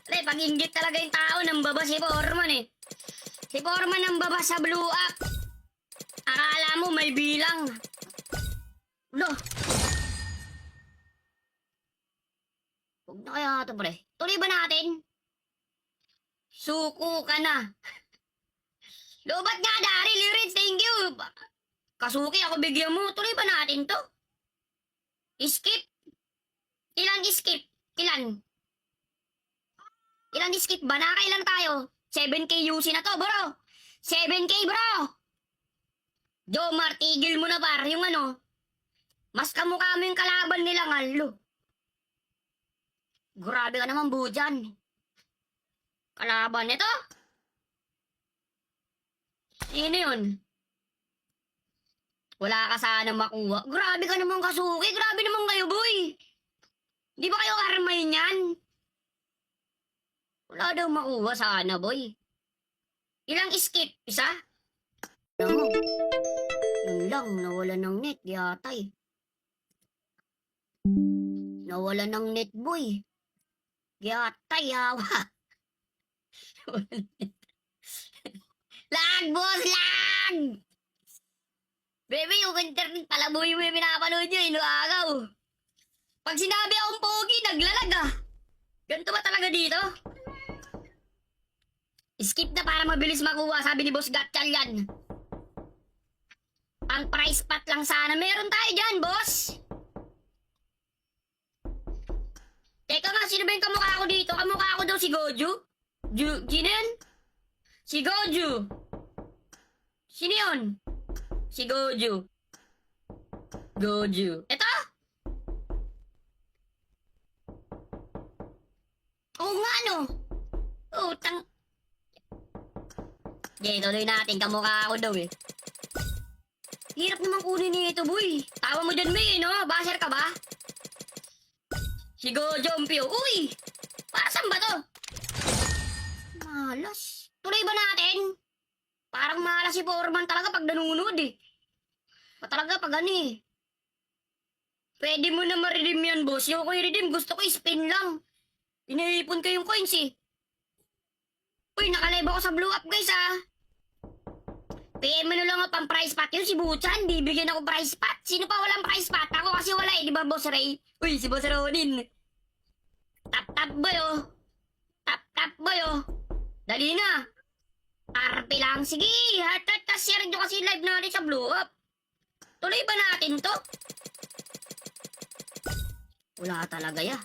Pre, pag-inject talaga yung tao ng baba si Foreman, eh. Si Foreman ang baba sa blue up. Akala mo may bilang. No. Huwag na kaya ito, pre. Tuloy ba natin? Suko ka na. Lobat nga, Daryl, Liritz, thank you. Kasuki, ako bigyan mo. Tuloy ba natin to? Skip? Ilan skip? Ilan? Ilan skip ba? Nakailan tayo? 7K UC na to, bro. 7K, bro. Jomar, tigil mo na, par. Yung ano, mas kamukha mo yung kalaban nila, ngalo. Grabe ka naman, Bujan. Kalaban nito? Sino yun? Wala ka sana makuha. Grabe ka naman, Kasuki. Grabe naman kayo, boy. Di ba kayo karmay niyan? Wala daw makuha sana, boy. Ilang skip? Isa? Alam mo, yun lang, nawala ng net, yata eh. Nawala ng net, boy. Yata, yawa. Lag, boss, lag! Bebe, yung internet pala, boy, may pinapanood nyo, inuagaw. Pag sinabi akong pogi, naglalag ah. Ganito ba talaga dito? Skip na para mabilis makuha, sabi ni Boss Gatchal yan. Ang price pot lang sana. Meron tayo dyan, boss. Teka nga, sino ba yung kamukha ko dito? Kamukha ko daw si Goju? Sino yun? Si Goju. Sino yun? Si Goju. Goju. Ito? Oo nga, no? Utang. Okay, tuloy natin. Kamukha ako daw eh. Hirap naman kunin nito, boy. Tawa mo dyan, May, no? Basher ka ba? Si Gojompio. Uy! Para saan ba to? Malas. Tuloy ba natin? Parang malas si Foreman talaga pag nanunod eh. Talaga pag ano eh. Pwede mo na ma-redeem yan, boss. Yung ko i-redeem, gusto ko i-spin lang. Inaipon ko yung coins eh. Uy, nakalive ako sa blue up, guys ah. PM mo na lang pang price pot yun, si Buchan. Bibigyan ako price pot. Sino pa walang price pot? Ako kasi wala eh, di ba, Boss Ray? Uy, si Boss Ronin. Tap boy oh. Tap boy oh. Dali na. Tarpe lang. Sige, heart share nyo kasi live natin sa blue up. Tuloy ba natin to? Wala talaga ya.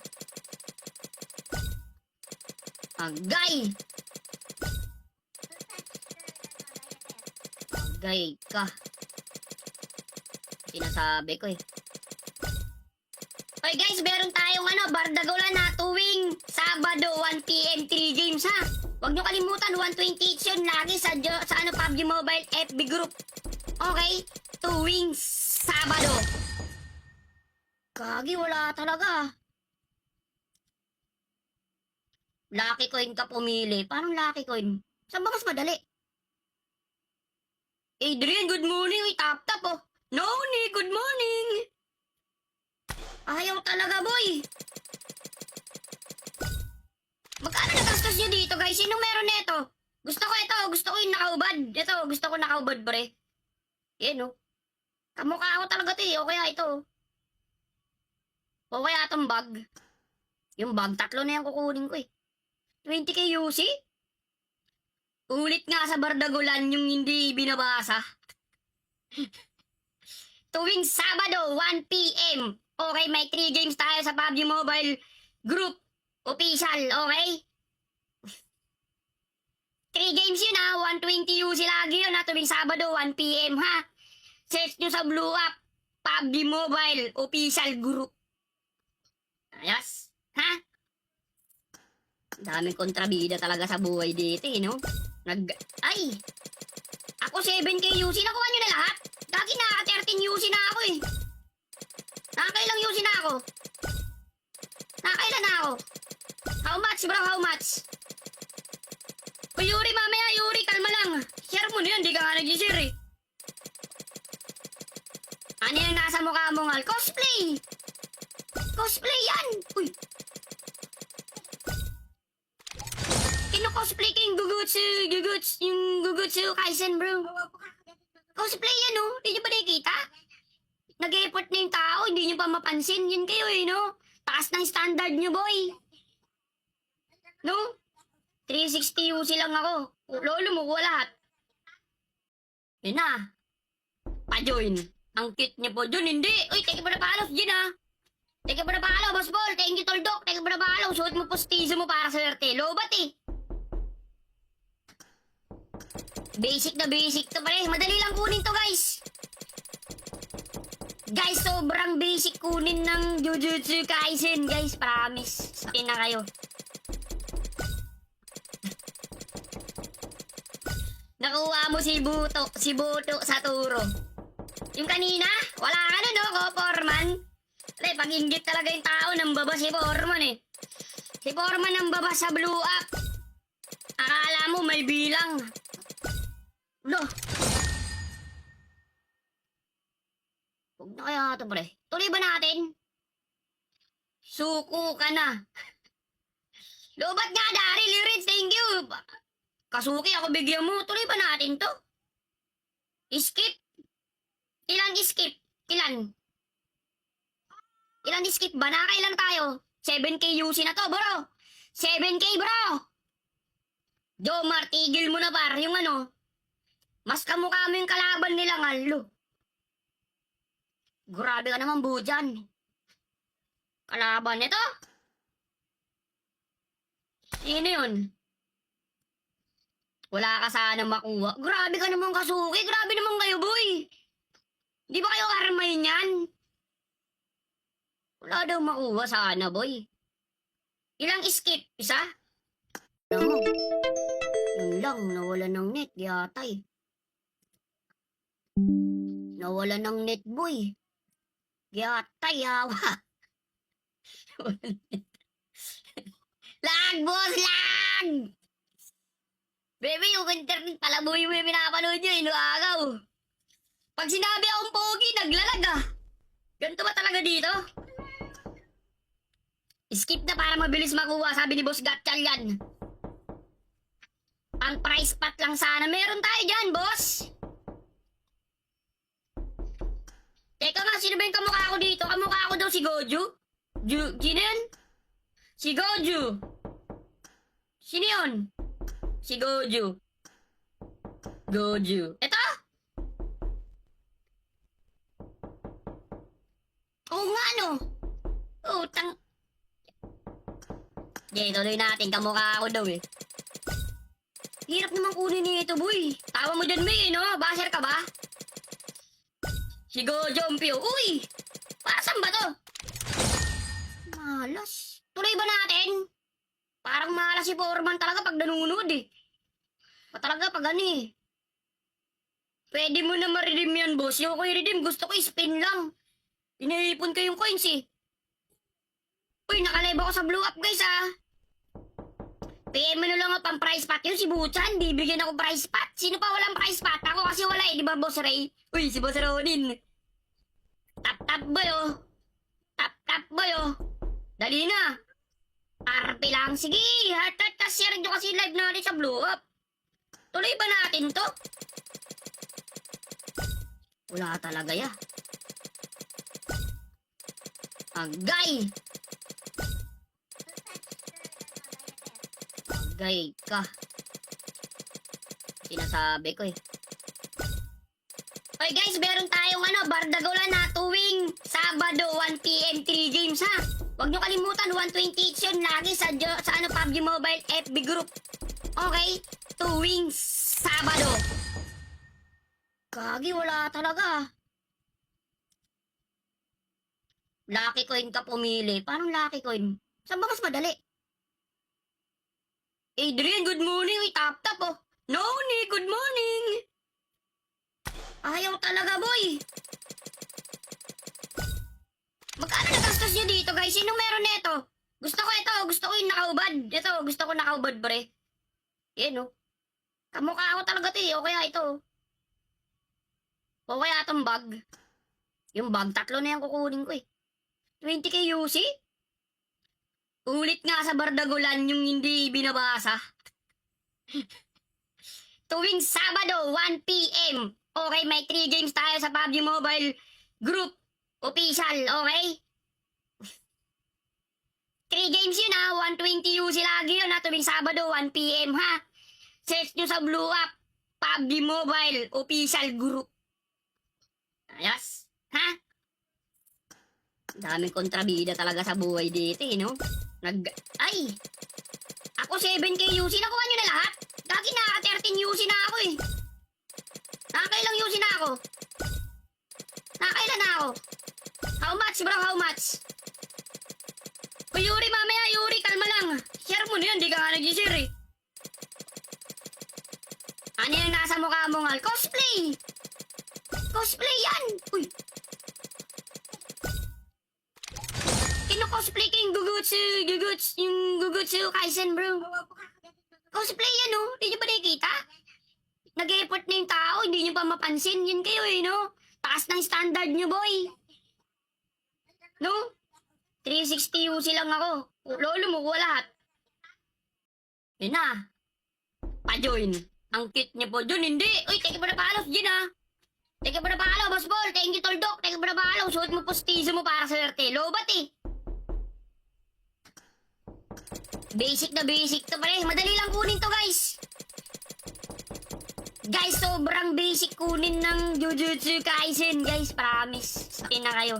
Agay. Agay ka. Sinasabi ko eh. Okay guys, meron tayong Bardagulan na tuwing Sabado 1 PM 3 games ha. Huwag nyo kalimutan 128 yun lagi sa PUBG Mobile FB group. Okay? Tuwing Sabado. Kagi, wala talaga. Lucky coin ka pumili. Paano lucky coin? Saan ba mas madali? Adrian, good morning. Uy, tap oh. Noni, good morning. Ayaw talaga, boy. Magkano nagastos nyo dito, guys? Sino meron nito? Gusto ko ito. Gusto ko yung nakaubad. Ito, gusto ko nakaubad, pre. Yan, oh. Kamukha ako talaga ito, eh. O kaya ito. O kaya itong bag. Yung bag, 3 na yan kukunin ko eh. 20k UC? Ulit nga sa Bardagulan yung hindi binabasa. Tuwing Sabado, 1 p.m. Okay, may 3 games tayo sa PUBG Mobile Group Official, okay? 3 games yun ha, 120 UC lagi yun ha, tuwing Sabado, 1 p.m. ha. Search nyo sa Blue App, PUBG Mobile Official Group. Ayos, ha? Daming kontrabida talaga sa buhay dito eh, no? Ay! Ako 7k UC, nakuha nyo na lahat? Dagi naka 13 UC na ako eh. Nakakailang UC na ako? Nakakailan na ako? How much bro, how much? O Yuri, mamaya Yuri, kalma lang. Share mo na yun, di ka nga nag-share eh. Ano yung nasa mukha mo ngal? Cosplay! Cosplay yan! Uy! Kino-cosplay ko yung Gugutsu Kaisen bro. Cosplay yan oh, di nyo ba nakikita? Nag-effort na yung tao, hindi nyo pa mapansin. Yun kayo eh, no? Taas ng standard nyo boy. No? 360 UC lang ako. Lolo mo, kuha lahat. Yun na. Pa-join. Ang cute niya po. Jun, hindi. Uy, teka pa na paalos, Jun ha. Teka pa na paalos, Boss Ball. Thank you, Toldok. Teka pa na paalos. Suot mo postizo mo para swerte. Lobat eh. Basic na basic to pare. Madali lang kunin to, guys. Guys, sobrang basic kunin ng Jujutsu Kaisen, guys. Promise. Sakin na kayo. Nakuha mo si Buto sa turo. Yung kanina, wala ka na no, Foreman. Pre, pag-inggit talaga yung tao nang baba si Foreman eh. Si Foreman nang baba sa Blue App. Akala mo may bilang. Lo. Huwag na kaya ito pre. Tuloy ba natin? Suko ka na. Lobat nga Daryl, Rich, thank you. Kasuki, ako bigyan mo. Tuloy ba natin to? Skip. Ilan skip? Ilan? Ilan skip ba? Nakailan tayo? 7k UC na to, bro. 7k, bro. Jomar, tigil mo na par. Yung ano, mas kamukha mo yung kalaban nila, ngalo. Grabe ka naman, Bujan. Kalaban nito? Sino yun? Wala ka sana makuha. Grabe ka naman, Kasuki. Grabe naman kayo, boy. Di ba kayo karmay niyan? Wala daw makuha sana, boy. Ilang skip? Isa? Ano? Yun lang, nawala ng net, yatay. Nawala ng net, boy. Yatay, hawa. Lag, boss, lag! Bebe, yung internet pala, boy, may pinapanood nyo, inuagaw. Pag sinabi akong pogi, naglalag ah. Ganito ba talaga dito? Skip na para mabilis makuha, sabi ni Boss Gatchal yan. Pang price pot lang sana. Meron tayo dyan, boss. Teka nga, sino ba yung kamukha ko dito? Kamukha ko daw si Goju? Sino yun? Si Goju. Sino yun? Si Goju. Goju. Ito? Oo nga, no? Utang. Okay, tuloy natin. Kamukha ako daw eh. Hirap naman kunin nito, boy. Tawa mo dyan, May, no? Basher ka ba? Si Gojompyo. Uy! Pasan ba to? Malas. Tuloy ba natin? Parang malas si Foreman talaga pag nanunod eh. Talaga pag ano eh. Pwede mo na ma-redeem yan, boss. Yung ko i-redeem, gusto ko i-spin lang. Inaipon ko yung coins eh. Uy, nakalive ako sa Blue App, guys ah. PM mo na lang ako pang price pot. Yun si Buchan, bibigyan ako price pot. Sino pa walang price pot? Ako kasi wala eh, di ba Boss Ray? Uy, si Boss Ronin. Tap boy oh. Tap boy oh. Dali na. RP lang. Sige, heart share nyo kasi live natin sa Blue App. Tuloy ba natin to? Wala talaga ya. Agay. Gay ka. Sinasabi ko eh. Okay guys, meron tayong Bardagulan na tuwing Sabado, 1 PM, 3 games ha. Huwag nyo kalimutan, 120 each yun lagi sa PUBG Mobile FB group. Okay? Tuwing Sabado. Gagi, wala talaga. Lucky coin ka pumili. Paano lucky coin? Saan ba mas madali? Adrian, good morning. Uy, tap-tap oh. Noni, good morning. Ayaw talaga, boy. Magkano nagastos niyo dito, guys? Sinong meron nito? Gusto ko ito. Gusto ko yung nakaubad. Ito, gusto ko nakaubad, pre. Yan, oh. Kamukha ako talaga ito, eh. O kaya ito. O kaya itong bag. Yung bag, 3 na yung kukunin ko, eh. 20k UC? Ulit nga sa Bardagulan yung hindi binabasa. Tuwing Sabado, 1 PM. Okay, may 3 games tayo sa PUBG Mobile Group Official, okay? 3 games yun ha, 120 UC lagi yun ha, tuwing Sabado, 1 PM ha. Search nyo sa Blue App, PUBG Mobile Official Group. Ayos, ha? Daming kontrabida talaga sa buhay dito eh, no? Ay! Ako 7k UC, nakuha nyo na lahat? Lagi na 13 UC na ako eh. Nakakailang UC na ako? Nakakailan na ako? How much bro, how much? O Yuri, mamaya Yuri, kalma lang. Share mo na yan, di ka nga nag-share eh. Ano yung nasa mukha mo nga? Cosplay! Cosplay yan! Uy! Kino-cosplay ka yung yung Gugutsu Kaisen bro. Cosplay yan oh, hindi nyo ba nakikita? Nag-effort na yung tao, hindi nyo pa mapansin. Yan kayo eh, no? Taas ng standard nyo, boy. No? 360 UC lang ako. Lolo mo, kuha lahat. Yun na. Pa-join. Ang cute niya po. Jun, hindi. Uy, thank you for the follow, Jun ha. Thank you for the follow, Boss Ball. Thank you, Toldok. Thank you for the follow. Suot mo postizo mo para sa swerte. Lobat eh. Basic na basic to pare. Madali lang kunin to, guys. Guys, sobrang basic kunin ng Jujutsu Kaisen, guys. Promise. Sakin na kayo.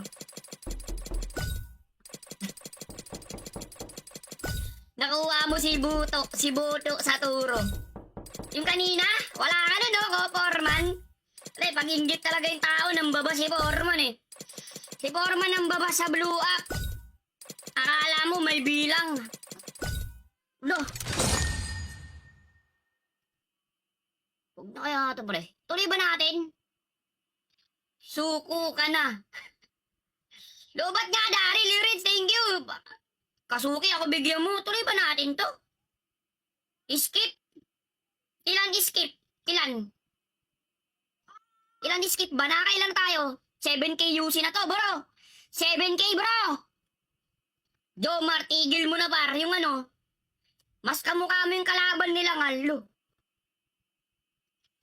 Nakuha mo si Buto sa turo. Yung kanina, wala ka na, no, Foreman? Pag inggit talaga yung tao, nambaba si Foreman eh. Si Foreman nambaba sa Blue App. Akala mo may bilang. Lo. Huwag na kaya ito, pre. Tuloy ba natin? Suko ka na. Lobat nga, Daryl. Lyrics, thank you. Kasuki, ako bigyan mo. Tuloy ba natin to? Skip. Ilan skip? Ilan? Ilan skip ba? Nakailan tayo? 7k UC na to, bro. 7k, bro. Jomar, tigil mo na, par. Yung mas kamukha mo yung kalaban nila, ngalo.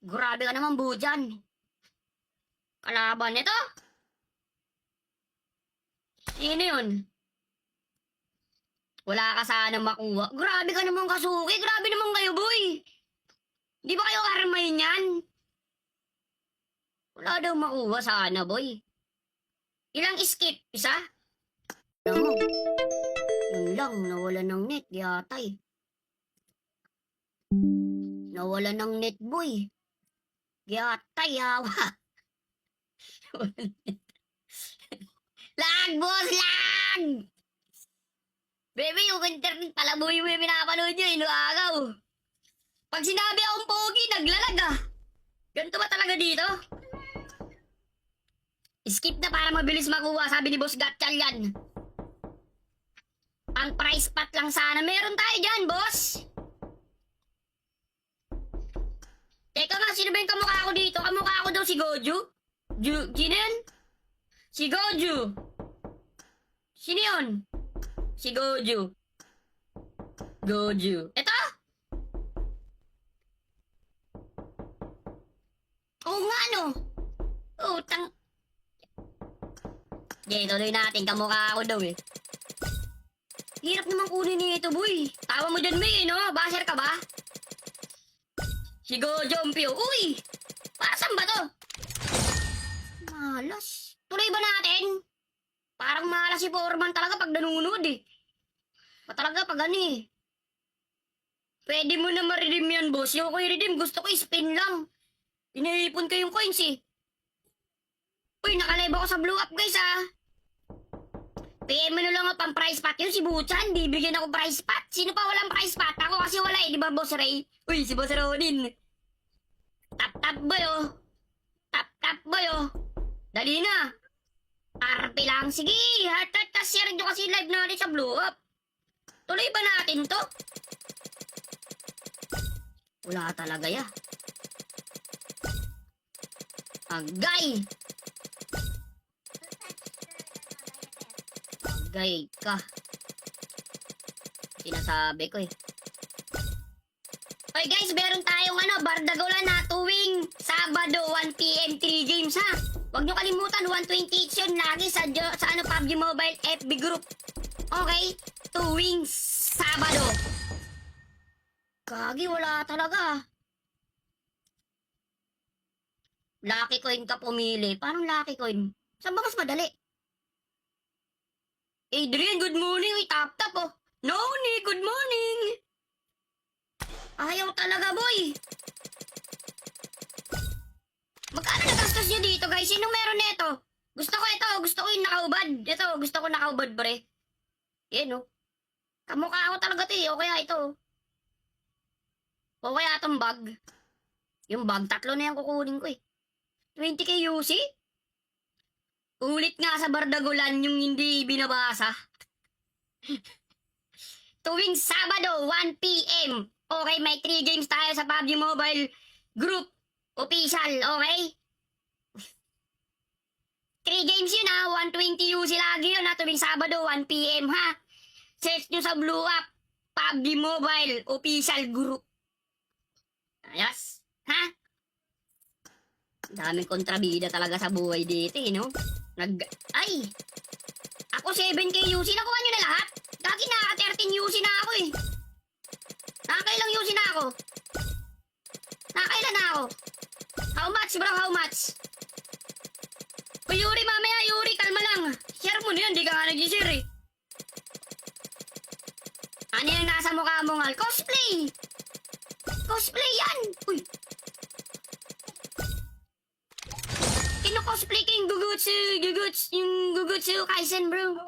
Grabe ka naman, Bujan. Kalaban nito? Sino yun? Wala ka sana makuha. Grabe ka naman, Kasuki. Grabe naman kayo, boy. Di ba kayo karmayin yan? Wala daw makuha sana, boy. Ilang skip? Isa? Alam mo, yun lang, nawala ng net, yatay. Nawala ng net, boy. Yatay, hawa. Lag, boss, lag! Baby, yung internet pala, boy, yung pinapanood nyo, inuagaw. Pag sinabi akong pogi, naglalag ah. Ganito ba talaga dito? Skip na para mabilis makuha, sabi ni Boss Gatchal yan. Ang price pot lang sana. Meron tayo dyan, boss. Teka nga, sino ba yung kamukha ko dito? Kamukha ko daw si Goju? Sino yun? Si Goju. Sino yun? Si Goju. Goju. Ito? Oo nga, no? Utang. Okay, tuloy natin. Kamukha ako daw eh. Hirap naman kunin nito, boy. Tawa mo dyan, May, no? Basher ka ba? Si Gojompyo. Uy! Para saan ba to? Malas. Tuloy ba natin? Parang malas si Foreman talaga pag nanunod eh. Talaga pag ano eh. Pwede mo na ma-redeem yan, boss. Yung ko i-redeem, gusto ko i-spin lang. Iniipon ko yung coins eh. Uy, nakalive ako sa Blue Up, guys ah. PM mo na lang ako pang price pot yun, si Buchan. Bibigyan ako price pot. Sino pa walang price pot? Ako kasi wala eh, di ba, Boss Ray? Uy, si Boss Ronin. Tap-tap boy oh. Tap-tap boy oh. Dali na. RP lang. Sige, heart-heart share nyo kasi live natin sa Blue Up. Tuloy ba natin to? Wala talaga ya. Agay. Agay ka. Sinasabi ko eh. Oy guys, meron tayong Bardagulan na tuwing Sabado 1 PM 3 games ha. Huwag nyo kalimutan 120 each yun lagi sa PUBG Mobile FB group. Okay? Tuwing Sabado. Kagi, wala talaga. Lucky coin ka pumili. Paano lucky coin? Saan ba mas madali? Adrian, good morning. Uy, tap-tap oh. Noni, good morning. Ayaw talaga, boy. Magkano nagastos nyo dito, guys? Sino meron nito? Gusto ko ito. Gusto ko yung nakaubad. Ito, gusto ko nakaubad, pre. Yan, oh. Kamukha ko talaga ito, eh. O kaya ito. O kaya itong bag. Yung bag, 3 na yung kukunin ko, eh. 20k UC? Ulit nga sa Bardagulan yung hindi binabasa. Tuwing Sabado, 1 PM. Okay, may 3 games tayo sa PUBG Mobile Group Official, okay? 3 games yun ha, 120 UC lagi yun ha, tuwing Sabado, 1 PM ha. Search nyo sa Blue Up, PUBG Mobile Official Group. Ayos, ha? Daming kontrabida talaga sa buhay dito, eh, no? Ay! Ako 7k UC, nakuha nyo na lahat? Dagi naka 13 UC na ako eh. Nakakailang UC na ako? Nakakailan na ako? How much bro, how much? O Yuri, mamaya Yuri, kalma lang. Share mo na yan, di ka nga nag-share eh. Ano yung nasa mukha mo nga? Cosplay! Cosplay yan! Uy! Kino-cosplay ko yung Gugutsu Kaisen bro.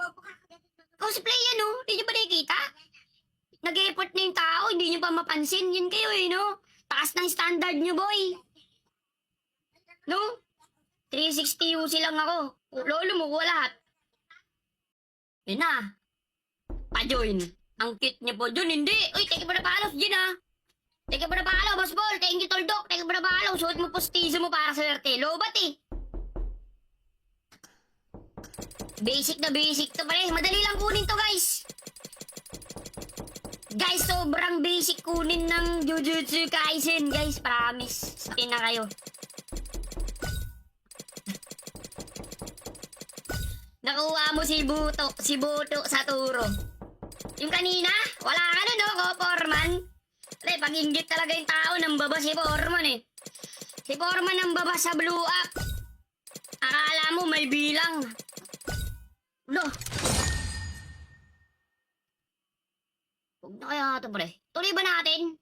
Cosplay yan oh, hindi nyo ba nakikita? Nag-effort na yung tao, hindi nyo pa mapansin. Yun kayo eh, no? Taas ng standard nyo, boy. No? 360 UC lang ako. Lolo mo, kuha lahat. Yun na. Pa-join. Ang cute niya po. Jun, hindi. Uy, thank you for the follow, Jin ha. Thank you for the follow, Boss Ball. Thank you, Toldok. Thank you for the follow. Suot mo postizo mo para sa swerte. Lobat eh. Basic na basic to pare. Madali lang kunin to, guys. Guys, sobrang basic kunin ng Jujutsu Kaisen, guys. Promise. Sakin na kayo. Nakuha mo si Buto sa turo. Yung kanina, wala ka na, no? Ko, Foreman. Pag-inggit talaga yung tao ng baba si Foreman, eh. Si Foreman ang baba sa Blue Up. Akala mo may bilang. No. Huwag na kaya ito, pre. Tuloy ba natin?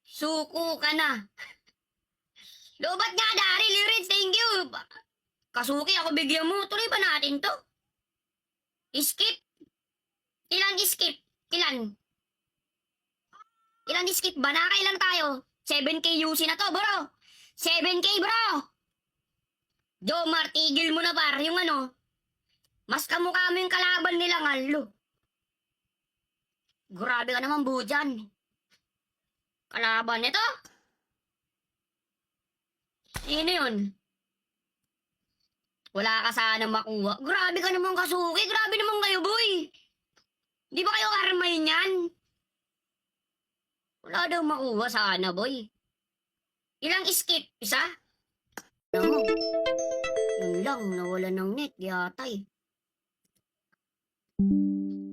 Suko ka na. Lobat nga, Daryl. Lirin, thank you. Kasuki, ako bigyan mo. Tuloy ba natin to? Skip? Ilan skip? Ilan? Ilan skip ba? Nakailan tayo? 7k UC na to, bro. 7k, bro. Jomar, tigil mo na, par. Yung mas kamukha mo yung kalaban nila, ngalo. Grabe ka naman, Bujan. Kalaban nito? Sino yun? Wala ka sana makuha. Grabe ka naman, Kasuki. Grabe naman kayo, boy. Di ba kayo karmay niyan? Wala daw makuha sana, boy. Ilang skip? Isa? Ano? Yun lang, nawala ng net. Yata eh.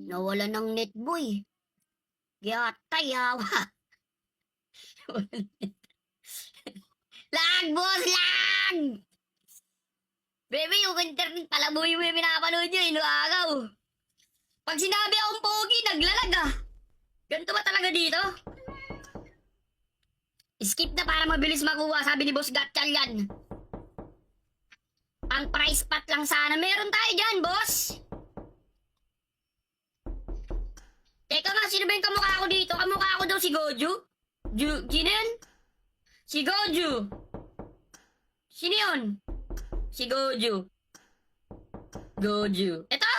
Nawala ng net boy. Yatay yawa. Lag boss, lag! Bebe, yung internet pala boy mo yung pinapanood nyo, inuagaw. Pag sinabi akong pogi, naglalag ah. Ganito ba talaga dito? Skip na para mabilis makuha, sabi ni Boss Gatchal yan. Ang price pot lang sana. Meron tayo dyan, boss. Teka nga, sino ba yung kamukha ko dito? Kamukha ko daw si Goju? Sino yun? Si Goju. Sino yun? Si Goju. Goju. Ito?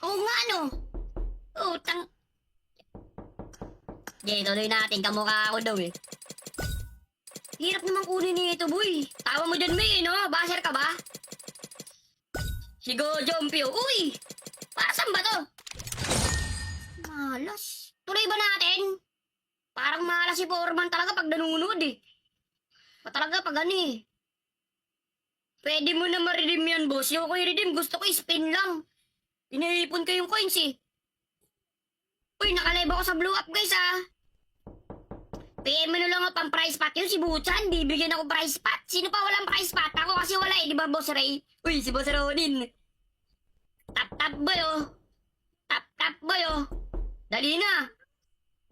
Oo nga, no? Utang. Okay, tuloy natin. Kamukha ko daw eh. Hirap naman kunin nito, boy. Tawa mo dyan, May, no? Basher ka ba? Si Gojompio. Uy! Para saan ba to? Malas. Tuloy ba natin? Parang malas si Foreman talaga pag nanunod eh. Talaga pag ano eh. Pwede mo na ma-redeem yan, boss. Yung ko i-redeem, gusto ko i-spin lang. Inaipon ko yung coins eh. Uy, nakalive ako sa blue up, guys ah. PM mo na lang pang price pot yun, si Buchan. Bibigyan ako price pot. Sino pa walang price pot? Ako kasi wala eh, di ba, Boss Ray? Uy, si Boss Ronin. Tap-tap boy oh. Tap-tap boy oh. Dali na.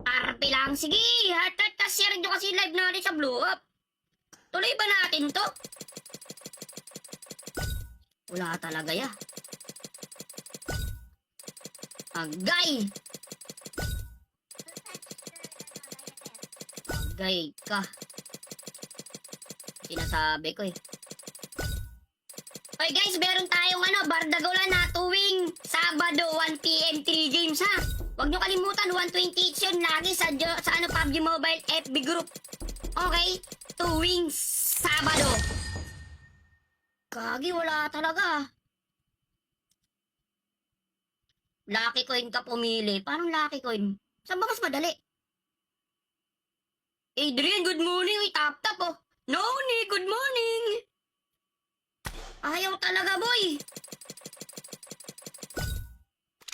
Tarpe lang. Sige, heart share nyo kasi live natin sa blue up. Tuloy ba natin to? Wala talaga ya. Agay. Agay ka. Sinasabi ko eh. Oy guys, meron tayong Bardagulan na tuwing Sabado 1 PM 3 games ha. Huwag nyo kalimutan 128 yun lagi sa PUBG Mobile FB group. Okay? Tuwing Sabado. Kagi, wala talaga. Lucky coin ka pumili. Paano lucky coin? Saan ba mas madali? Adrian, good morning. Uy, tap-tap oh. Noni, good morning. Ayaw talaga, boy.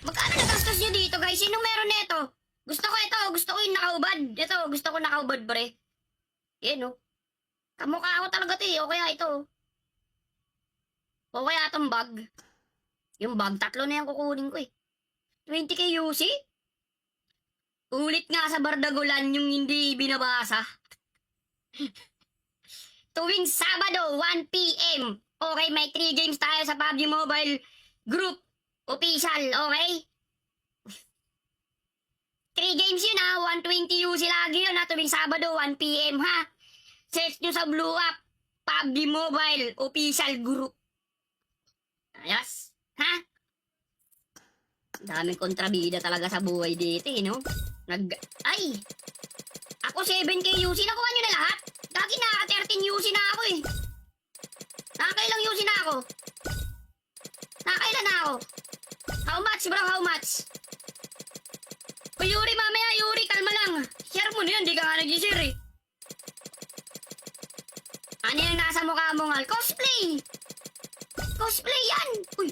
Magkano nagastos nyo dito, guys? Sino meron nito? Gusto ko ito. Gusto ko yung nakaubad. Ito, gusto ko nakaubad, pre. Yan, oh. Kamukha ako talaga ito, eh. O kaya ito. O kaya itong bag. Yung bag, 3 na yan kukunin ko, eh. 20k UC? Ulit nga sa Bardagulan yung hindi binabasa. Tuwing Sabado, 1 PM. Okay, may 3 games tayo sa PUBG Mobile Group Official, okay? 3 games yun ha, 120 UC lagi yun ha, tuwing Sabado, 1 PM ha. Search nyo sa Blue Up, PUBG Mobile Official Group. Ayos, ha? Daming kontrabida talaga sa buhay dito eh, no? Ay! Ako 7k UC, nakuha nyo na lahat? Lagi nakaka-13 UC na ako eh. Nakakailang UC na ako? Nakakailan na ako? How much bro, how much? O Yuri, mamaya Yuri, kalma lang. Share mo na yun, di ka nga nag-share eh. Ano yung nasa mukha mo nga? Cosplay! Cosplay yan! Uy!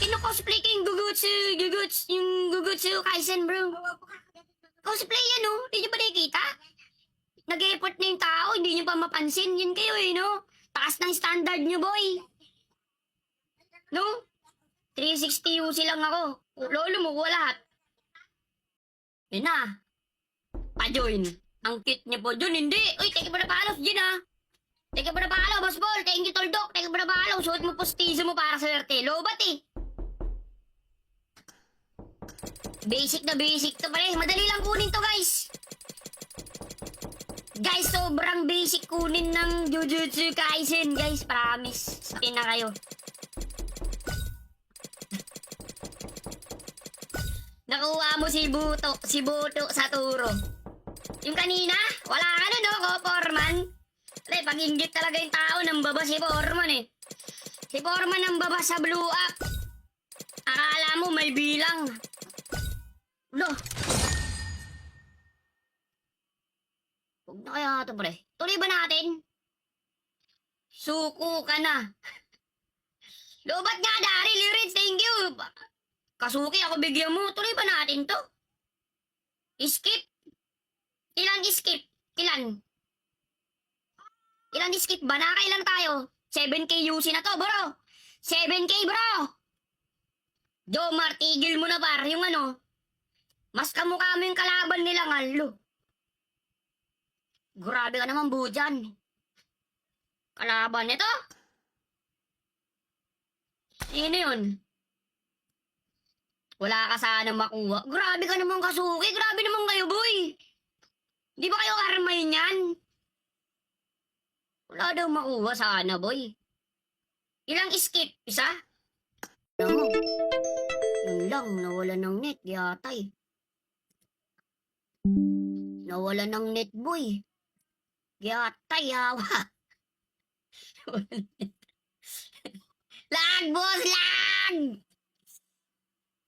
Kino-cosplay ko yung Gugutsu Kaisen bro. Cosplay yan oh, hindi nyo ba nakikita? Nag-e-effort na yung tao, hindi nyo pa mapansin. Yun kayo eh, no? Taas ng standard nyo, boy. No? 360 UC lang ako. Lolo mo, kuha lahat. Yun na. Pa-join. Ang cute niya po. Jun, hindi. Uy, teka pa na paalos, Jun ha. Teka pa na paalos, Boss Ball. Thank you, Toldok. Teka pa na paalos. Suot mo postizo mo para swerte. Lobat eh. Basic na basic to pare. Madali lang kunin to, guys. Guys, sobrang basic kunin ng Jujutsu Kaisen, guys. Promise. Spin na kayo. Nakuha mo si Buto sa turo. Yung kanina, wala ka na, no? Ko, Foreman. Pre, pag-inggit talaga yung tao ng baba si Foreman, eh. Si Foreman ang baba sa blue up. Akala mo may bilang. Loh. Huwag na kaya ito, pre. Tuloy ba natin? Suko ka na. Lobat nga, Daryl. Rich, thank you. Kasuki, ako bigyan mo. Tuloy ba natin to? Skip? Ilan skip? Ilan? Ilan skip ba? Nakailan tayo? 7K UC na to, bro. 7K, bro. Jomar, tigil mo na, par. Yung ano, mas kamukha mo yung kalaban nila, ngalo. Grabe ka naman, Bujan. Kalaban nito? Sino yun? Wala ka sana makuha. Grabe ka naman, Kasuki. Grabe naman kayo, boy. Di ba kayo armay niyan? Wala daw makuha sana, boy. Ilang skip? Isa? Alam mo, yun lang, nawala ng net, yatay. Nawala ng net, boy. Yatay, hawa. Lag, boss, lag!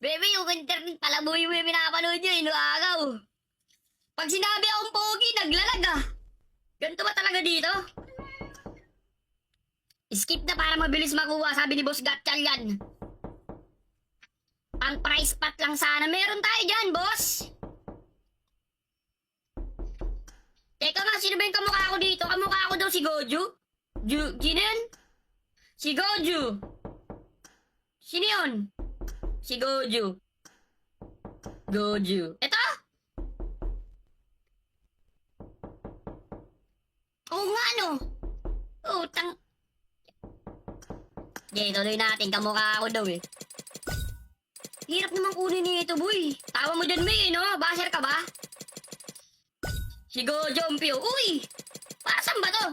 Bebe, yung internet pala, boy, may pinapanood nyo, inuagaw. Pag sinabi akong pogi, naglalag ah. Ganito ba talaga dito? Skip na para mabilis makuha, sabi ni Boss Gatchal yan. Pang price pot lang sana. Meron tayo dyan, boss. Teka nga, sino ba yung kamukha ko dito? Kamukha ko daw si Goju? Sino yun? Si Goju. Sino yun? Si Goju. Goju. Ito? Oo nga, no? Utang. Okay, tuloy natin. Kamukha ako daw eh. Hirap naman kunin nito, boy. Tawa mo dyan, May, no? Basher ka ba? Si Gojompyo. Uy! Pasan ba to?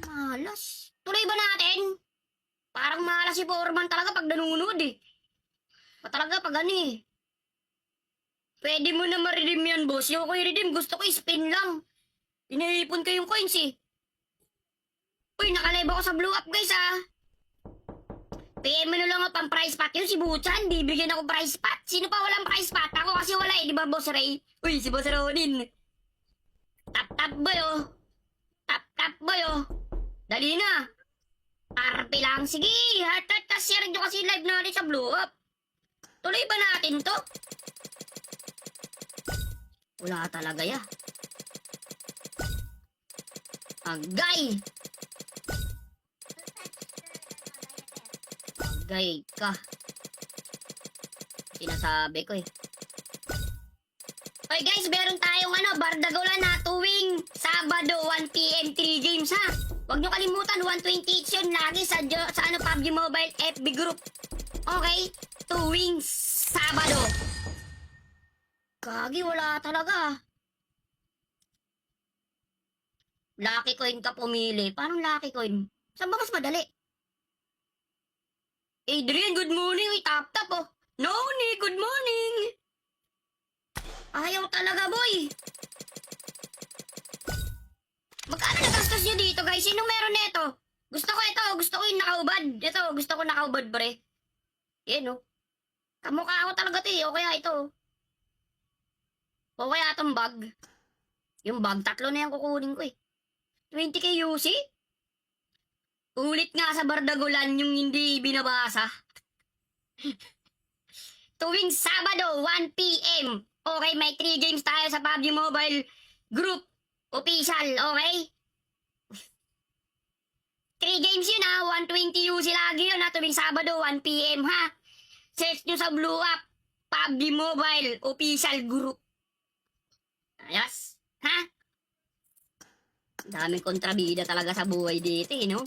Malas. Tuloy ba natin? Parang malas si Foreman talaga pag nanunod eh. Talaga pag ano eh. Pwede mo na ma-redeem yan, boss. Yung ko i-redeem, gusto ko i-spin lang. Iniipon ko yung coins eh. Uy, nakalive ako sa Blue Up, guys ah. PM mo na lang ako pang price pot. Yun si Buchan, bibigyan ako price pot. Sino pa walang price pot? Ako kasi wala eh, di ba, Boss Ray? Uy, si Boss Ronin. Tap boy oh. Tap boy oh. Dali na. RP lang. Sige, heart share nyo kasi live natin sa Blue Up. Tuloy ba natin to? Wala talaga ya. Agay. Agay ka. Sinasabi ko eh. Okay guys, meron tayong Bardagulan na tuwing Sabado 1 PM 3 games ha. Huwag nyo kalimutan 128 yun lagi sa PUBG Mobile FB group. Okay? Tuwing Sabado. Kagi, wala talaga. Lucky coin ka pumili. Paano lucky coin? Saan ba mas madali? Adrian, good morning. Uy, tap oh. Noni, good morning. Ayaw talaga, boy. Magkano nagastos nyo dito, guys? Sinong meron neto? Gusto ko ito. Gusto ko yung nakaubad. Ito, gusto ko nakaubad, pre. Yan, oh. Kamukha ako talaga ito, eh. O kaya ito. O kaya itong bag. Yung bag, 3 na yung kukunin ko, eh. 20K UC? Ulit nga sa Bardagulan yung hindi binabasa. Tuwing Sabado, 1 PM. Okay, may 3 games tayo sa PUBG Mobile Group Official, okay? 3 games yun ha, 120 UC lagi yun ha, tuwing Sabado, 1 PM ha. Search nyo sa Blue Up, PUBG Mobile Official Group. Ayos, ha? Daming kontrabida talaga sa buhay dito, eh, no?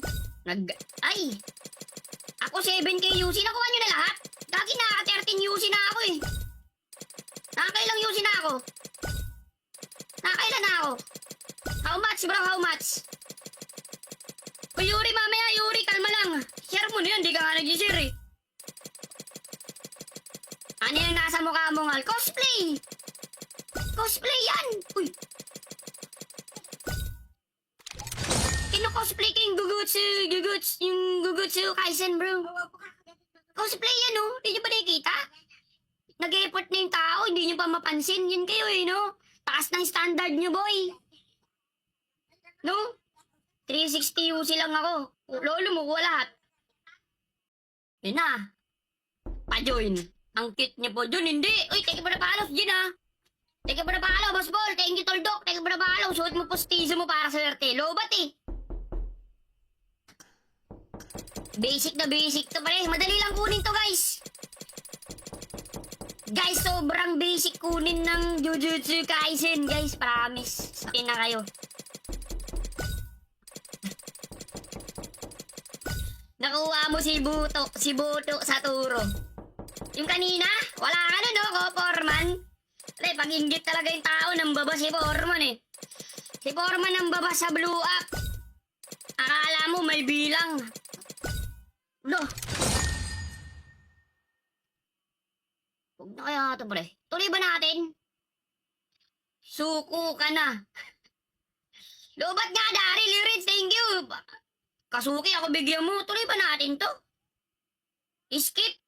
Ay! Ako 7K UC, nakuha nyo na lahat? Lagi na 13 UC na ako eh. Nakakailang UC na ako? Nakakailan na ako? How much bro, how much? O Yuri, mamaya Yuri, kalma lang. Share mo na yan, di ka nga nag-share eh. Ano yung nasa mukha mo ngal? Cosplay! Cosplay yan! Uy! Kino-cosplay ka yung Gugutsu Kaisen, bro. Cosplay yan, no? Hindi nyo ba nakikita? Nag-effort na yung tao, hindi nyo pa mapansin. Yan kayo, eh, no? Taas ng standard nyo, boy. No? 3 May 60 UC lang ako. Lolo mo, kuha lahat. Yun na. Pa-join. Ang cute niya po. Jun, hindi. Uy, thank you for the follow, Jin ah. Thank you for the follow, Boss Ball. Thank you, Toldok. Thank you for the follow. Suot mo postizo mo para sa swerte. Lobat eh. Basic na basic to pare. Madali lang kunin to, guys. Guys, sobrang basic kunin ng Jujutsu Kaisen, guys. Promise. Sakin na kayo. Nakuha mo si Buto sa turo. Yung kanina, wala ka na, no, Foreman? Pag-inggit talaga yung tao, nang baba si Foreman eh. Si Foreman nang baba sa blue up. Akala mo may bilang. Lo. Huwag na kaya ito, pre. Tuloy ba natin? Suko ka na. Lobat nga, Daryl. Lyrics, thank you. Kasuki, ako bigyan mo. Tuloy ba natin to? Skip.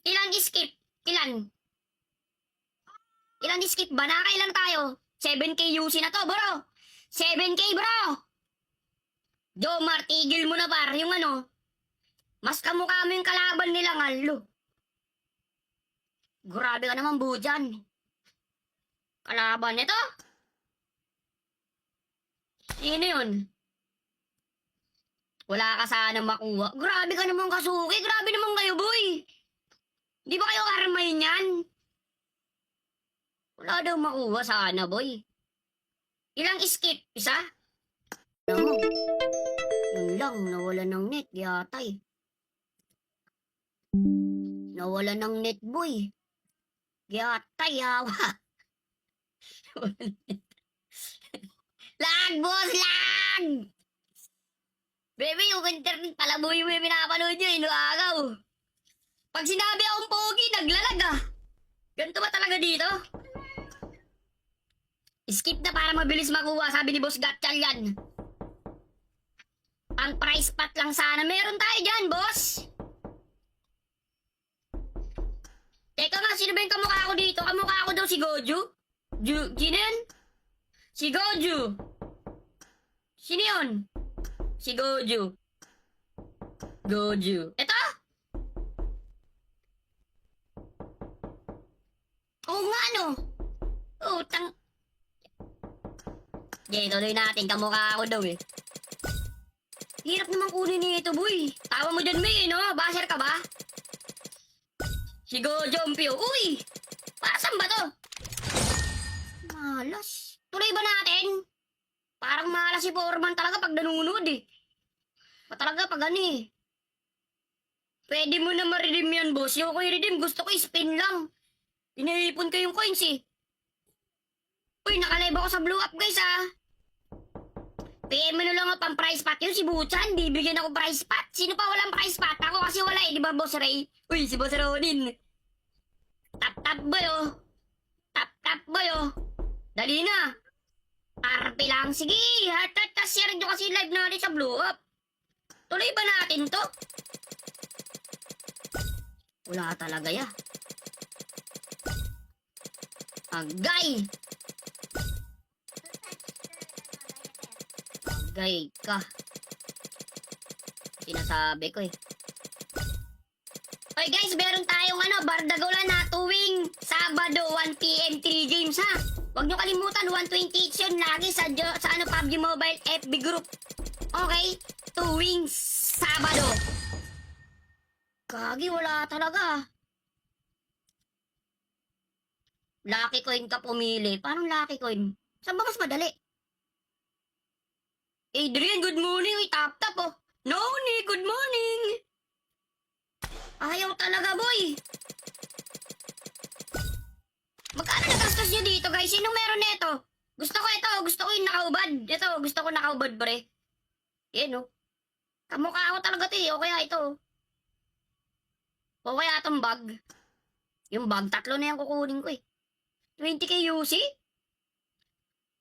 Ilan skip? Ilan? Ilan skip ba? Nakakailan tayo? 7K UC na to, bro. 7K, bro. Jomar, tigil mo na, par. Yung ano, mas kamukha mo yung kalaban nila, ngalo. Grabe ka naman, Bujan. Kalaban nito? Sino yun? Wala ka sana makuha. Grabe ka naman, Kasuki. Grabe naman kayo, boy. Di ba kayo karmayin yan? Wala daw makuha sana, boy. Ilang skip? Isa? Alam mo, yun lang, nawala ng net, yatay. Nawala ng net, boy. Yatay, hawa. Lag, boss, lag! Baby, yung internet pala, boy, yung pinapanood nyo, inuagaw. Pag sinabi akong pogi, naglalag ah. Ganito ba talaga dito? Skip na para mabilis makuha, sabi ni Boss Gatchal yan. Ang price pot lang sana. Meron tayo dyan, boss. Teka nga, sino ba yung kamukha ko dito? Kamukha ko daw si Goju? Sino yun? Si Goju. Sino yun? Si Goju. Goju. Ito? Oo nga, no? Utang. Okay, tuloy natin. Kamukha ako daw eh. Hirap naman kunin nito, boy. Tawa mo dyan, May, no? Basher ka ba? Si Gojompyo. Uy! Para saan ba to? Malas. Tuloy ba natin? Parang malas si Foreman talaga pag nanunod eh. Talaga pag ano eh. Pwede mo na ma-redeem yan, boss. Yung ko i-redeem, gusto ko i-spin lang. Iniipon ko yung coins eh. Uy, nakalive ako sa blue up, guys ah. PM mo na lang ako pang price pot. Yun si Buchan, bibigyan ako price pot. Sino pa walang price pot? Ako kasi wala eh, di ba, Boss Ray? Uy, si Boss Ronin. Tap boy oh. Tap boy oh. Dali na. RP lang. Sige, heart share nyo kasi live natin sa blue up. Tuloy ba natin to? Wala talaga ya. Agay. Agay ka. Sinasabi ko eh. Okay guys, meron tayong Bardagulan na tuwing Sabado 1 PM 3 games ha. Huwag nyo kalimutan 120 each yun lagi sa PUBG Mobile FB group. Okay? Tuwing Sabado. Kagi, wala talaga. Lucky coin ka pumili. Paano lucky coin? Saan ba mas madali? Adrian, good morning. Uy, tap oh. Noni, good morning. Ayaw talaga, boy. Magkano nagastos nyo dito, guys? Sino meron nito? Gusto ko ito. Gusto ko yung nakaubad. Ito, gusto ko nakaubad, pre. Yan, oh. Kamukha ako talaga ito, eh. O kaya ito. O kaya itong bag. Yung bag, 3 na yung kukunin ko, eh. 20K UC?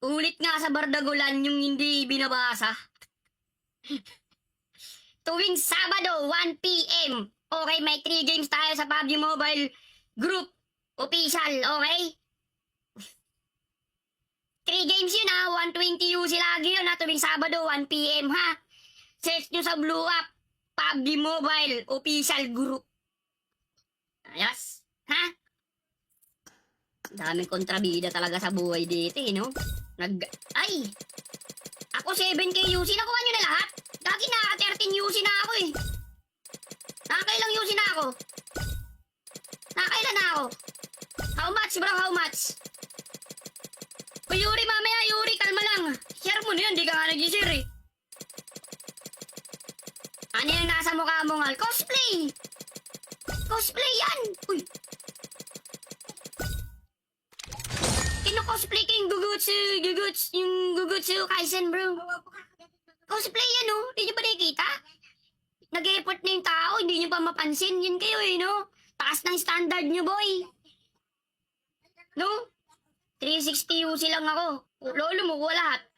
Ulit nga sa Bardagulan yung hindi binabasa. Tuwing Sabado, 1 PM. Okay, may 3 games tayo sa PUBG Mobile Group Official, okay? 3 games yun ha. 120 UC lagi yun ha. Tuwing Sabado, 1 PM ha. Search nyo sa Blue App. PUBG Mobile Official Group. Ayos. Ha? Daming kontrabida talaga sa buhay dito eh, no? Ay! Ako 7K UC. Nakuha nyo na lahat? Dagi naka 13 UC na ako eh. Nakakailang UC na ako? Nakakailan na ako? How much bro? How much? O Yuri, mamaya Yuri, kalma lang. Share mo na yun, di ka nga nag-share eh. Ano yung nasa mukha mo ngal? Cosplay! Cosplay yan! Uy! Kino-cosplay ko yung Gugutsu Kaisen bro. Cosplay yan oh, di nyo ba nakikita? Nag-effort na yung tao, hindi nyo pa mapansin. Yun kayo eh, no? Taas ng standard nyo, boy. No? 360 UC lang ako. Lolo mo, wala lahat.